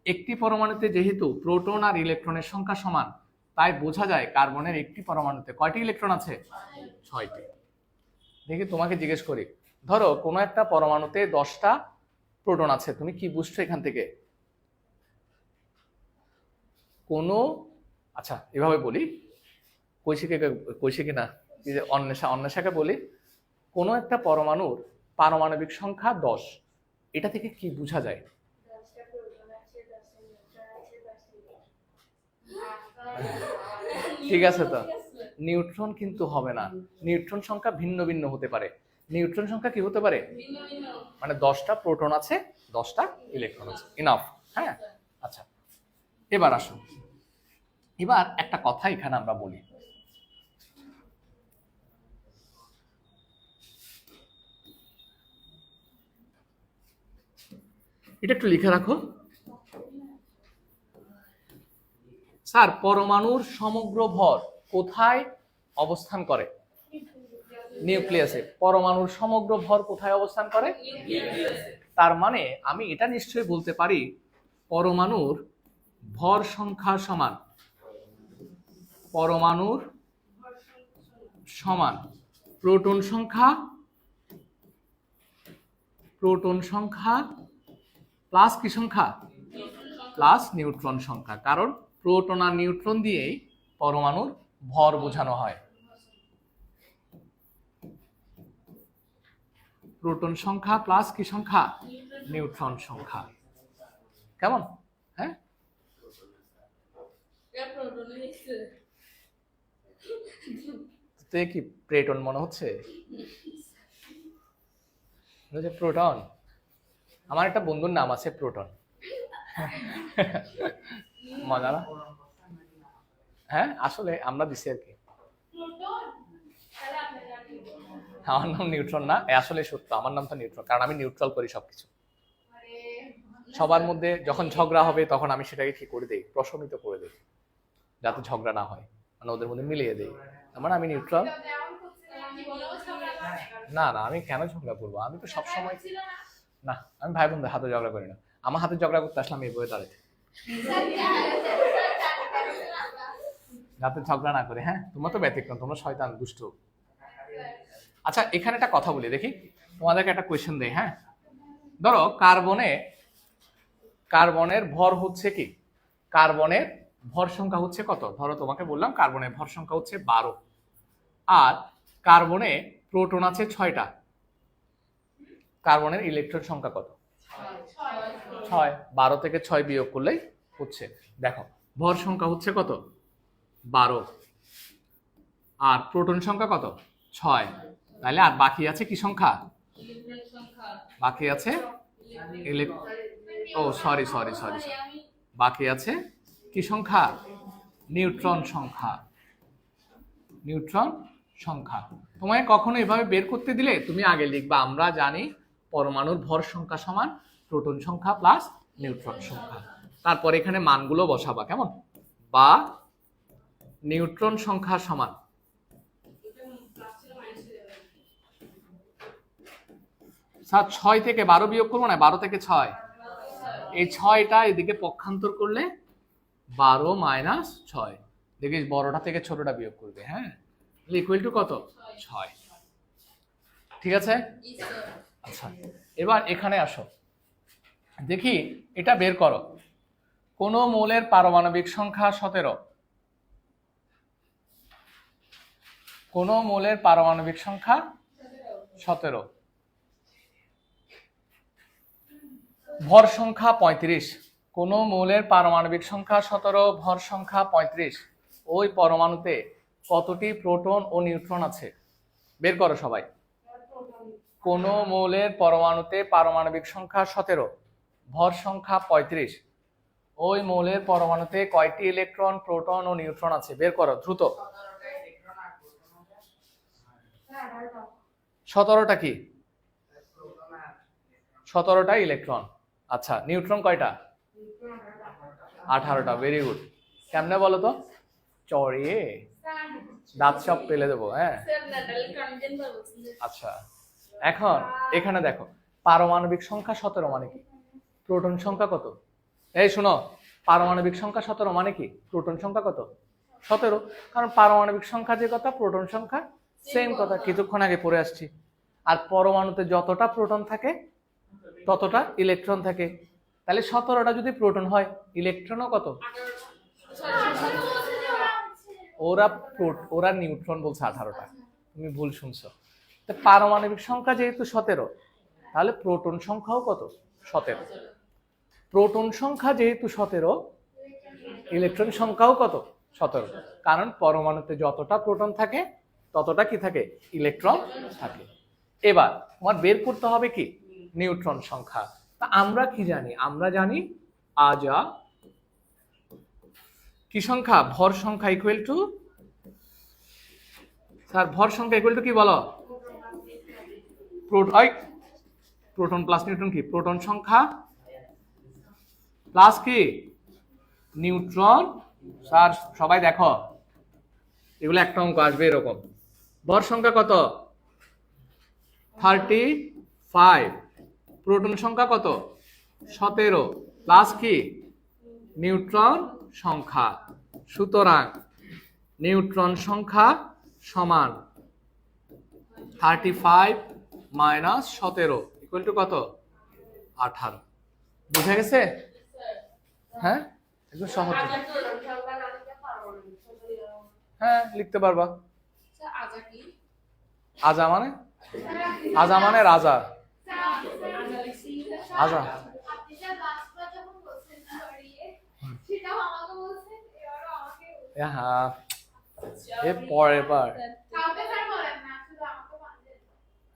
Speaker 2: একটি পরমাণুতে যেহেতু প্রোটন আর ইলেকট্রনের সংখ্যা সমান, তাই বোঝা যায় কার্বনের একটি পরমাণুতে কয়টি ইলেকট্রন আছে, 6টি। দেখি তোমাকে জিজ্ঞেস করি, ধরো কোনো একটা পরমাণুতে 10টা প্রোটন আছে, তুমি কি বুঝছো এখান থেকে, কোনো, আচ্ছা এভাবে বলি, কৈশিকে না, অন্বেষাকে বলি, কোনো একটা পরমাণুর পারমাণবিক সংখ্যা 10, এটা থেকে কি বোঝা যায়, ঠিক আছে তো, নিউট্রন কিন্তু হবে না, নিউট্রন সংখ্যা ভিন্ন ভিন্ন হতে পারে। নিউট্রন সংখ্যা কি হতে পারে, মানে 10টা প্রোটন আছে, 10টা ইলেকট্রন আছে, ইনাফ। হ্যাঁ আচ্ছা, এবার আসো, এবার একটা কথা এখানে আমরা বলি, এটা একটু লিখে রাখো। স্যার পরমাণুর সমগ্র ভর কোথায় অবস্থান করে, নিউক্লিয়াসে। পরমাণুর সমগ্র ভর কোথায় অবস্থান করে, তার মানে আমি এটা নিশ্চয়ই বলতে পারি পরমাণুর ভর সংখ্যা সমান, পরমাণুর সমান প্রোটন সংখ্যা প্লাস কি সংখ্যা, প্লাস নিউট্রন সংখ্যা, কারণ প্রোটন আর নিউট্রন দিয়েই পরমাণুর ভর বোঝানো হয়। প্রোটন সংখ্যা প্লাস কি সংখ্যা, নিউট্রন সংখ্যা। কেমন, হ্যাঁ তো কি প্রেটন মনে হচ্ছে, প্রোটন, আমার একটা বন্ধুর নাম আছে প্রোটন, মজা না, হ্যাঁ আসলে আমরা দিছি আর কি, আমার নাম নিউট্রন না, আসলে সত্য আমার নাম তো নিউট্রন, কারণ আমি নিউট্রাল করি সবকিছু। সবার মধ্যে যখন ঝগড়া হবে তখন আমি সেটাকে কি করে দেই, প্রশমিত করে দেই, যাতে ঝগড়া না হয়, মানে ওদের মধ্যে মিলিয়ে দেই। তার মানে আমি নিউট্রাল। না না, আমি কেন ঝগড়া করবো, আমি তো সবসময়, না আমি ভাই বোনদের হাতে ঝগড়া করি না। আমার হাতে ঝগড়া করতে আসলাম এই বইয়ে দাঁড়াতে, যাতে ঝগড়া না করে। হ্যাঁ, তোমরা তো ব্যতিক্রম, তোমরা শয়তান দুষ্ট। আচ্ছা, এখানে একটা কথা বলি দেখি, তোমাদেরকে একটা কোয়েশ্চেন দেই। হ্যাঁ, ধরো কার্বনের ভর হচ্ছে কি, কার্বনের ভর সংখ্যা হচ্ছে কত? ধরো তোমাকে বললাম কার্বনের ভর সংখ্যা হচ্ছে 12, আর কার্বনে প্রোটন আছে 6টা। কার্বনের ইলেকট্রন সংখ্যা কত? 6। 12 থেকে 6 বিয়োগ করলেই হচ্ছে। দেখো, ভর সংখ্যা হচ্ছে কত? 12, আর প্রোটন সংখ্যা কত? 6। তাহলে আর বাকি আছে কি সংখ্যা? বাকি আছে সরি, বাকি আছে কি সংখ্যা? নিউট্রন সংখ্যা। নিউট্রন সংখ্যা তোমায় কখনো এভাবে বের করতে দিলে তুমি আগে লিখবা, আমরা জানি পরমাণুর ভর সংখ্যা সমান প্রোটন সংখ্যা প্লাস নিউট্রন সংখ্যা। তারপর এখানে মানগুলো বসাবা, কেমন? বা নিউট্রন সংখ্যা সমান স্যার 6 থেকে 12 বিয়োগ করবো না, 12 থেকে 6, এই 6টা এদিকে পক্ষান্তর করলে 12 মাইনাস 6, দেখিস বড়টা থেকে ছোটটা বিয়োগ করবে। হ্যাঁ, ইকুয়াল টু কত? 6। ঠিক আছে। আচ্ছা, এবার এখানে আসো, দেখি এটা বের করো। কোন মৌলের পারমাণবিক সংখ্যা 17, কোন মৌলের পারমাণবিক সংখ্যা 17, ভর সংখ্যা 35। কোন মৌলের পারমাণবিক সংখ্যা 17, ভর সংখ্যা 35, ওই পরমাণুতে কতটি প্রোটন ও নিউট্রন আছে? বের করো সবাই। কোন মৌলের পরমাণুতে পারমাণবিক সংখ্যা 17, ভর সংখ্যা 35, ওই মৌলের পরমাণুতে কয়টি ইলেকট্রন, প্রোটন ও নিউট্রন আছে? বের করো দ্রুত। 17টা কি? 17টা ইলেকট্রন। আচ্ছা, নিউট্রন কয়টা? 18টা। Very good. কেমনে বলো তো? চড়িয়ে দাঁত সব পেলে দেবো। হ্যাঁ, আচ্ছা, এখন এখানে দেখো, পারমাণবিক সংখ্যা 17 মানে কি? প্রোটন সংখ্যা কত? এই শুনো, পারমাণবিক সংখ্যা 17 মানে কি? প্রোটন সংখ্যা কত? 17। কারণ পারমাণবিক সংখ্যা যে কথা, প্রোটন সংখ্যা সেম কথা, কিছুক্ষণ আগে পড়ে আসছি। আর পরমাণুতে যতটা প্রোটন থাকে ততটা ইলেকট্রন থাকে। তাহলে 17টা যদি প্রোটন হয়, ইলেকট্রনও কত? ওরা নিউট্রন বলছে 18টা, তুমি ভুল শুনছো। তো পারমাণবিক সংখ্যা যেহেতু 17, তাহলে প্রোটন সংখ্যাও কত? 17। প্রোটন সংখ্যা যেহেতু 17, ইলেকট্রন সংখ্যাও কত? 17। কারণ পরমাণুতে যতটা প্রোটন থাকে ততটা কি থাকে? ইলেকট্রন থাকে। এবার তোমার বের করতে হবে কি? নিউট্রন সংখ্যা। তা আমরা কি জানি? আমরা জানি আজা কি সংখ্যা? ভর সংখ্যা ইকুয়াল টু, স্যার ভর সংখ্যা ইকুয়াল টু কি বলো? প্রোটন প্লাস নিউট্রন কি? প্রোটন সংখ্যা প্লাস কি? নিউট্রন। স্যার সবাই দেখো, এগুলো একটা অঙ্ক আসবে এরকম। ভর সংখ্যা কত? 35। প্রোটন সংখ্যা কত? 17 প্লাস কি? নিউট্রন সংখ্যা। সুতরাং নিউট্রন সংখ্যা সমান 35 মাইনাস 17 ইকুয়াল টু কত? 18। বুঝা গেছে? হ্যাঁ, একদম সহজ। হ্যাঁ, লিখতে পারবা। আজা মানে? আজা মানে রাজা। আজা হ্যাঁ, এ পরের বার।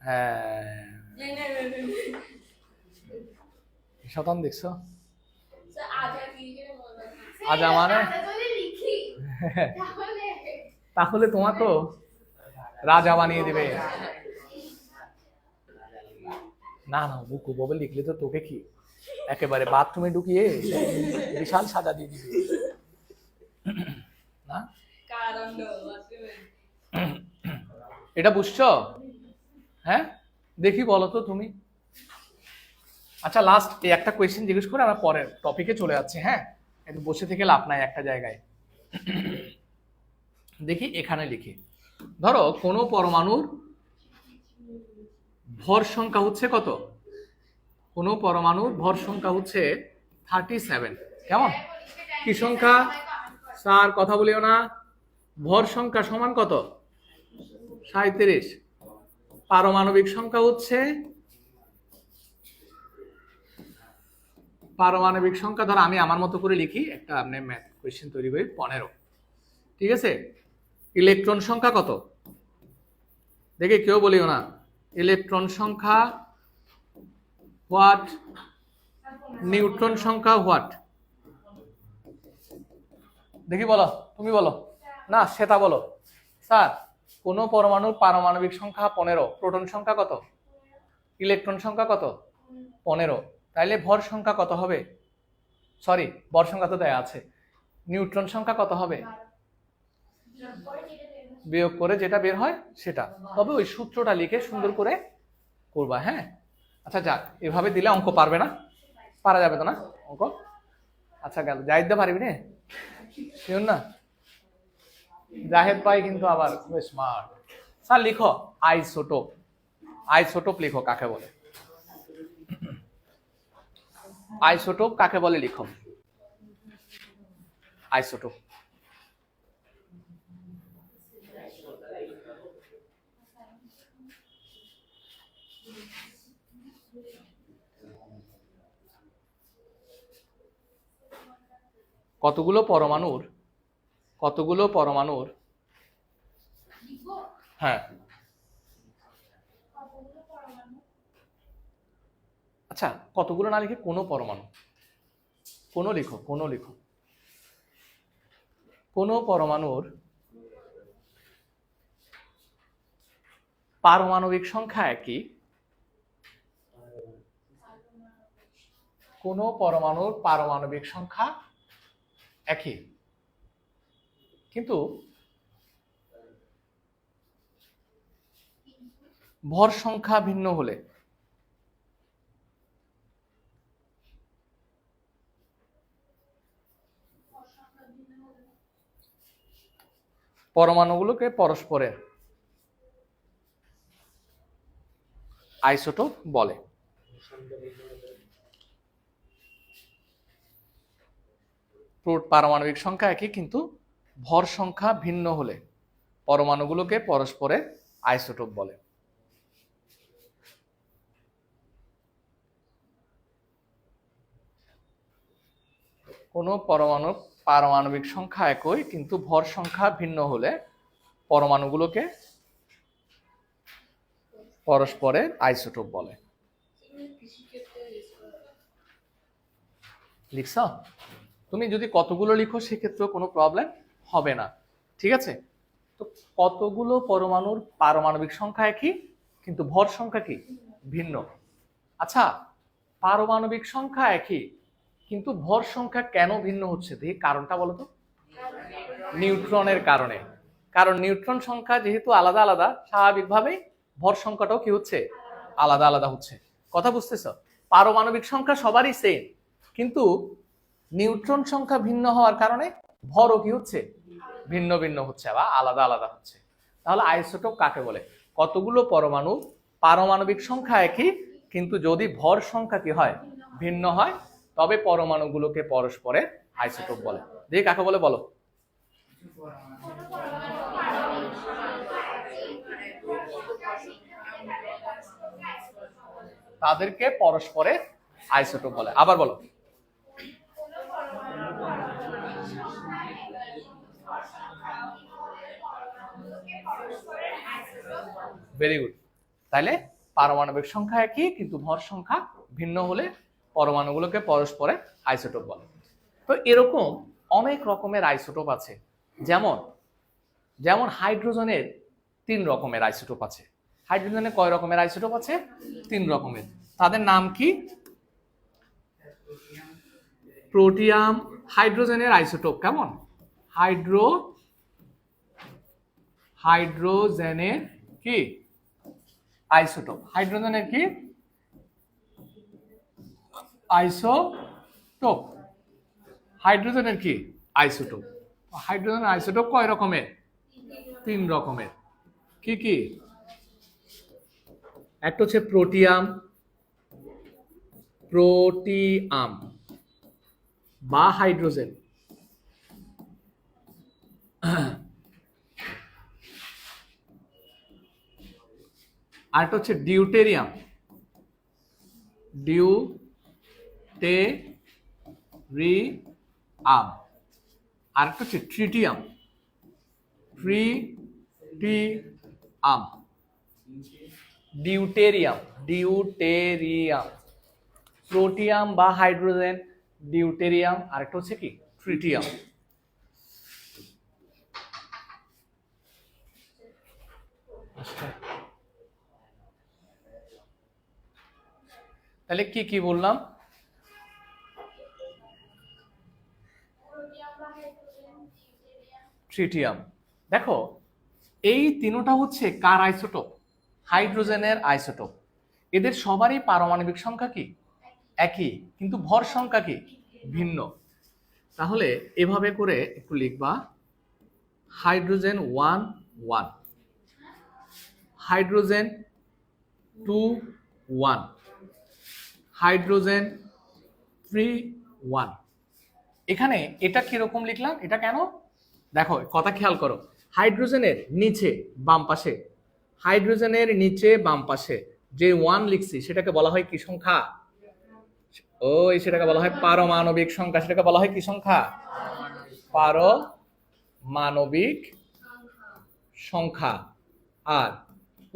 Speaker 2: হ্যাঁ, শতান দেখছো? আজা মানে তাহলে তোমার তো রাজা বানিয়ে দিবে। না না, বুকু ববে লিখলে তো তোকে কি একেবারে বাথরুমে ঢুকিয়ে বিশাল সাজা দিয়ে দিবি না? এটা বুঝছো? হ্যাঁ, দেখি বলো তো তুমি। আচ্ছা, লাস্ট এই একটা কোয়েশ্চেন জিজ্ঞেস করে আমরা পরের টপিকে চলে যাচ্ছি। হ্যাঁ, একটু বসে থেকে লাভ নাই একটা জায়গায়। দেখি এখানে লিখি, ধরো কোনো পরমাণুর ভর সংখ্যা হচ্ছে কত? কোনো পরমাণুর ভর সংখ্যা হচ্ছে 37। কেমন? কি সংখ্যা? স্যার কথা বলিও না। ভর সংখ্যা সমান কত? 37। পারমাণবিক সংখ্যা হচ্ছে, পারমাণবিক সংখ্যা ধর আমি আমার মতো করে লিখি, একটা আপনি ম্যাথ কোয়েশ্চেন তৈরি করি, 15। ঠিক আছে? ইলেকট্রন সংখ্যা কত? দেখে কেউ বলিও না। ইলেকট্রন সংখ্যা হোয়াট? নিউট্রন সংখ্যা হোয়াট? দেখি বলো, তুমি বলো না, সেটা বলো। স্যার কোন পরমাণুর পারমাণবিক সংখ্যা 15, প্রোটন সংখ্যা কত? ইলেকট্রন সংখ্যা কত? 15। তাইলে ভর সংখ্যা কত হবে? সরি, ভর সংখ্যা তো দেয়া আছে। নিউট্রন সংখ্যা কত হবে? বিয়োগ করে যেটা বের হয় সেটা। তবে ওই সূত্রটা লিখে সুন্দর করে করবা। হ্যাঁ, আচ্ছা যাক, এভাবে দিলে অঙ্ক পারবে না, পারা যাবে তো না অঙ্ক? আচ্ছা গেল, জাহিদ পারবি না? শুনুন না, জাহেদ ভাই কিন্তু আবার খুব স্মার্ট। স্যার লিখো আইসোটোপ। আইসোটোপ লিখো কাকে বলে? আইসোটোপ কাকে বলে লিখো। আইসোটোপ কতগুলো পরমাণুর হ্যাঁ, আচ্ছা কতগুলো না লিখে কোনো পরমাণু, কোনো লিখো, কোনো লিখো। কোনো পরমাণুর পারমাণবিক সংখ্যা একই, কোনো পরমাণুর পারমাণবিক সংখ্যা একই, কিন্তু ভর সংখ্যা ভিন্ন হলে পরমাণুগুলোকে পরস্পরের আইসোটোপ বলে। পারমাণবিক সংখ্যা একই কিন্তু ভর সংখ্যা ভিন্ন হলে পরমাণুগুলোকে পরস্পরের আইসোটোপ বলে। কোনো পরমাণুর পারমাণবিক সংখ্যা একই কিন্তু ভর সংখ্যা ভিন্ন হলে পরমাণুগুলোকে পরস্পরের আইসোটোপ বলে। লিখছ? তুমি যদি কতগুলো লিখো সেক্ষেত্রে কোনো প্রবলেম হবে না। ঠিক আছে? তো কতগুলো পরমাণুর পারমাণবিক সংখ্যা একই কিন্তু ভর সংখ্যা কি ভিন্ন। আচ্ছা, পারমাণবিক সংখ্যা একই কিন্তু ভর সংখ্যা কেন ভিন্ন হচ্ছে, দেখি কারণটা বলো তো। নিউট্রনের কারণে। কারণ নিউট্রন সংখ্যা যেহেতু আলাদা আলাদা, স্বাভাবিকভাবেই ভর সংখ্যাটাও কি হচ্ছে, আলাদা আলাদা হচ্ছে। কথা বুঝতেছ? পারমাণবিক সংখ্যা সবারই সেম, কিন্তু নিউট্রন সংখ্যা ভিন্ন হওয়ার কারণে ভরও কি হচ্ছে, ভিন্ন ভিন্ন হচ্ছে বা আলাদা আলাদা হচ্ছে। তাহলে আইসোটোপ কাকে বলে? কতগুলো পরমাণু পারমাণবিক সংখ্যা একই কিন্তু যদি ভর সংখ্যা কি হয়, ভিন্ন হয়, তবে পরমাণুগুলোকে পরস্পরের আইসোটোপ বলে। দেখি কাকে বলে বলো। তাদেরকে পরস্পরের আইসোটোপ বলে। আবার বলো। Very good. তাইলে পারমাণবিক সংখ্যা একই কিন্তু ভর সংখ্যা ভিন্ন হলে পরমাণুগুলোকে পরস্পরের আইসোটোপ বলে। তো এরকম অনেক রকমের আইসোটোপ আছে। যেমন যেমন হাইড্রোজেনের 3 রকমের আইসোটোপ আছে। হাইড্রোজেনের কয় রকমের আইসোটোপ আছে? 3 রকমের। তাদের নাম কি? প্রোটিয়াম হাইড্রোজেনের আইসোটোপ কেমন? হাইড্রোজেনের কি আইসোটোপ? হাইড্রোজেনের কি আইসোটোপ? হাইড্রোজেনের কি আইসোটোপ? হাইড্রোজেনের আইসোটোপ কয় রকমের? 3 রকমের। কি কি? একটা হচ্ছে প্রোটিয়াম বা হাইড্রোজেন, আর একটা হচ্ছে ডিউটেরিয়াম। আর একটা হচ্ছে ট্রিটিয়াম। ডিউটেরিয়াম প্রোটিয়াম বা হাইড্রোজেন, ডিউটেরিয়াম, আর একটা হচ্ছে কি ট্রিটিয়াম। তাহলে কি কি বললাম? ট্রিটিয়াম। দেখো এই তিনটা হচ্ছে কার আইসোটোপ? হাইড্রোজেনের আইসোটোপ। এদের সবারই পারমাণবিক সংখ্যা কি একই, কিন্তু ভর সংখ্যা কি ভিন্ন। তাহলে এভাবে করে একটু লিখবা, হাইড্রোজেন 1 1, হাইড্রোজেন 2 1, হাইড্রোজেন 3 1। এখানে এটা কিরকম লিখলাম? এটা কেন? দেখো কথা খেয়াল করো, হাইড্রোজেনের নিচে বাম পাশে, হাইড্রোজেনের নিচে বাম পাশে যে 1 লিখছি সেটাকে বলা হয় কি সংখ্যা? সেটাকে বলা হয় পারমাণবিক সংখ্যা। সেটাকে বলা হয় কি সংখ্যা? পারমাণবিক সংখ্যা। আর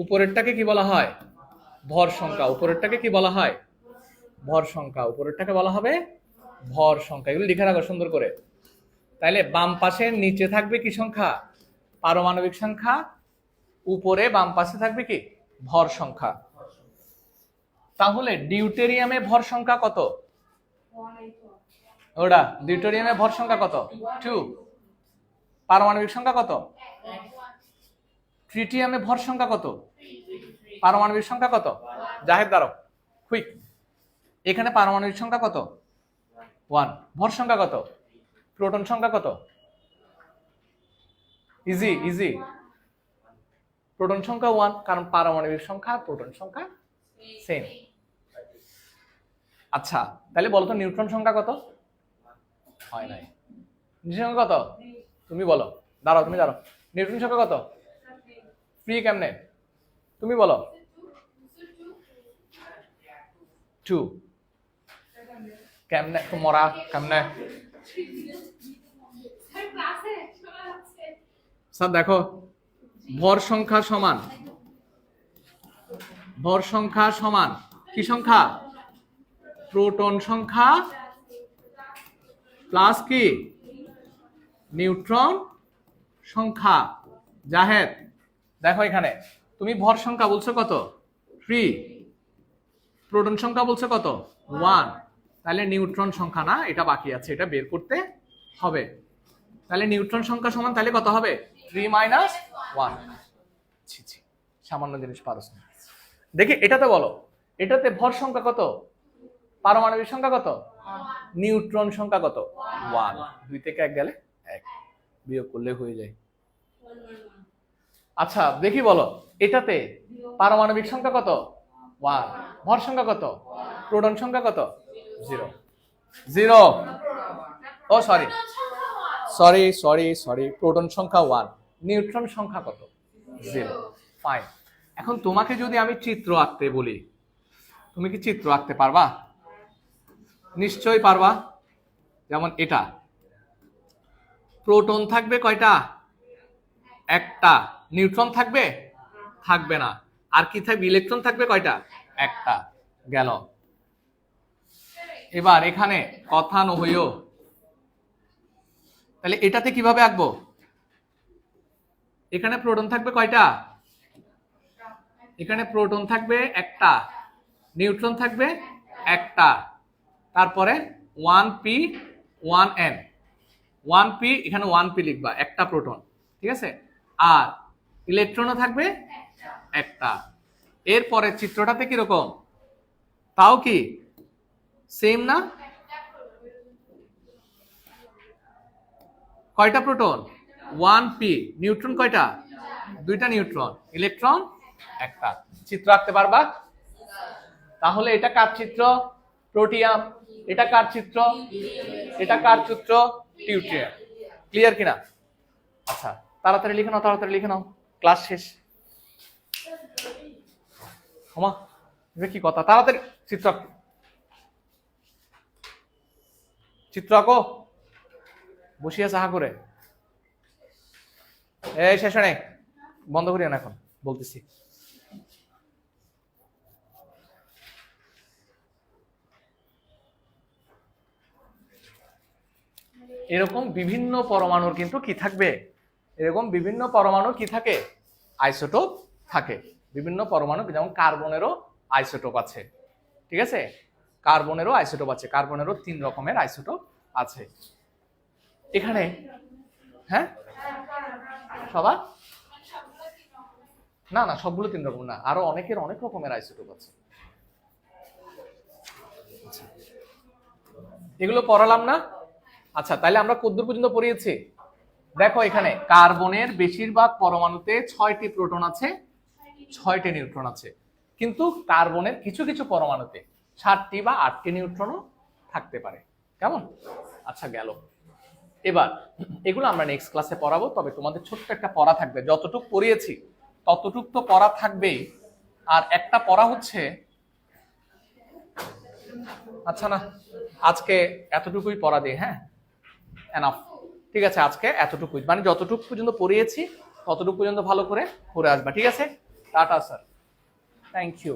Speaker 2: উপরেরটাকে কি বলা হয়? ভর সংখ্যা। উপরেরটাকে কি বলা হয়? ভর সংখ্যা। উপরেরটাকে বলা হবে ভর সংখ্যা। এগুলো লিখে রাখো সুন্দর করে। তাইলে বাম পাশের নিচে থাকবে কি সংখ্যা? পারমাণবিক সংখ্যা। উপরে বাম পাশে থাকবে কি? ভর সংখ্যা। তাহলে ডিউটেরিয়ামে ভর সংখ্যা কত? ডিউটেরিয়ামে ভর সংখ্যা কত? 2। পারমাণবিক সংখ্যা কত? ট্রিটিয়ামে ভর সংখ্যা কত? পারমাণবিক সংখ্যা কত? জাহেদ দাঁড়াও, কুইক। এখানে পারমাণবিক সংখ্যা কত? 1। ভর সংখ্যা কত? প্রোটন সংখ্যা কত? ইজি। প্রোটন সংখ্যা 1, কারণ পারমাণবিক সংখ্যা আর প্রোটন সংখ্যা সেম। আচ্ছা, তাহলে বলো তো নিউট্রন সংখ্যা কত? হয় নাই। নিউট্রন সংখ্যা কত? তুমি বলো। তুমি দাঁড়াও। নিউট্রন সংখ্যা কত? ফ্রি কেমনে? তুমি বলো। 2। কেমনে তোমরা কেমনে? স্যার দেখো, ভর সংখ্যা সমান কি সংখ্যা? প্রোটন সংখ্যা প্লাস কি নিউট্রন সংখ্যা। জাহেদ দেখো, এখানে তুমি ভর সংখ্যা বলছো কত? 3। প্রোটন সংখ্যা বলছো কত? 1। তাহলে নিউট্রন সংখ্যা না, এটা বাকি আছে, এটা বের করতে হবে। তাহলে নিউট্রন সংখ্যা সমান তাহলে কত হবে? 3 - 1। সামান্য জিনিস পারছ না। দেখি এটাতে বলো, এটাতে ভর সংখ্যা কত? পারমাণবিক সংখ্যা কত? নিউট্রন সংখ্যা কত? 1। 2 থেকে 1 গেলে 1, বিয়োগ করলে হয়ে যায়। আচ্ছা দেখি বলো, এটাতে পারমাণবিক সংখ্যা কত? 1। ভর সংখ্যা কত? প্রোটন সংখ্যা কত? 0। ও সরি, প্রোটন সংখ্যা 1, নিউট্রন সংখ্যা কত? 0। ফাইন। এখন তোমাকে যদি আমি চিত্র আঁকতে বলি, তুমি কি চিত্র আঁকতে পারবা? নিশ্চয়ই পারবা। যেমন এটা, প্রোটন থাকবে কয়টা? একটা। নিউট্রন থাকবে? থাকবে না। আর কি থাকবে? ইলেকট্রন থাকবে কয়টা? একটা। গেল। এবার এখানে কথা নহইও, তাহলে এটাতে কিভাবে আঁকবো? এখানে প্রোটন থাকবে কয়টা? এখানে প্রোটন থাকবে একটা, নিউট্রন থাকবে একটা, তারপরে 1p 1n 1p, এখানে 1p লিখবা, একটা প্রোটন, ঠিক আছে। আর ইলেকট্রনও থাকবে একটা। এরপরে চিত্রটাতে কিরকম, তাও কি সেম না? কয়টা প্রোটন? 1p। নিউট্রন কয়টা? দুইটা নিউট্রন, ইলেকট্রন একটা। চিত্র আঁকতে পারবা? তাহলে এটা কার চিত্র? প্রোটিয়াম। এটা কার চিত্র? এটা কার চিত্র? টিউট্রিয়াম। ক্লিয়ার কিনা? আচ্ছা, তাড়াতাড়ি লিখে নাও, তাড়াতাড়ি লিখে নাও, ক্লাস শেষ। ক্ষমা, এটা কি কথা? তাড়াতাড়ি চিত্র আঁকো, চিত্র আঁকো, বসিয়ে চাহা করে। এই সেশনে বন্ধ করিও না, এখন বলতেছি। এরকম বিভিন্ন পরমাণুর কিন্তু কি থাকবে? এরকম বিভিন্ন পরমাণু কি থাকে? আইসোটোপ থাকে। বিভিন্ন পরমাণু, যেমন কার্বনেরও আইসোটোপ আছে, ঠিক আছে। কার্বনেরও আইসোটোপ আছে, কার্বনেরও 3 রকমের আইসোটোপ আছে এখানে। হ্যাঁ, সবার না, না সবগুলো 3 রকম না, আরো অনেকের অনেক রকমের আইসোটোপ আছে। এগুলো পড়ালাম না? আচ্ছা, তাহলে আমরা কতদূর পর্যন্ত পড়িয়েছি? দেখো এখানে কার্বনের বেশিরভাগ পরমাণুতে 6টি প্রোটন আছে, 6টি নিউট্রন আছে। কিন্তু কার্বনের কিছু কিছু পরমাণুতে 7টি বা 8টি নিউট্রনও থাকতে পারে। কেমন? আচ্ছা, গেল। এবার এগুলো আমরা নেক্সট ক্লাসে পড়াবো, তবে তোমাদের ছোট্ট একটা পড়া থাকবে। যতটুক পড়িয়েছি ততটুক তো পড়া থাকবেই, আর একটা পড়া হচ্ছে, আচ্ছা না, আজকে এতটুকুই পড়া দিই, হ্যাঁ, এনাফ। ঠিক আছে, আজকে এতটুকুই, মানে যতটুকু পর্যন্ত পড়িয়েছি ততটুকু পর্যন্ত ভালো করে পড়ে আসবা, ঠিক আছে। Tata sir, thank you.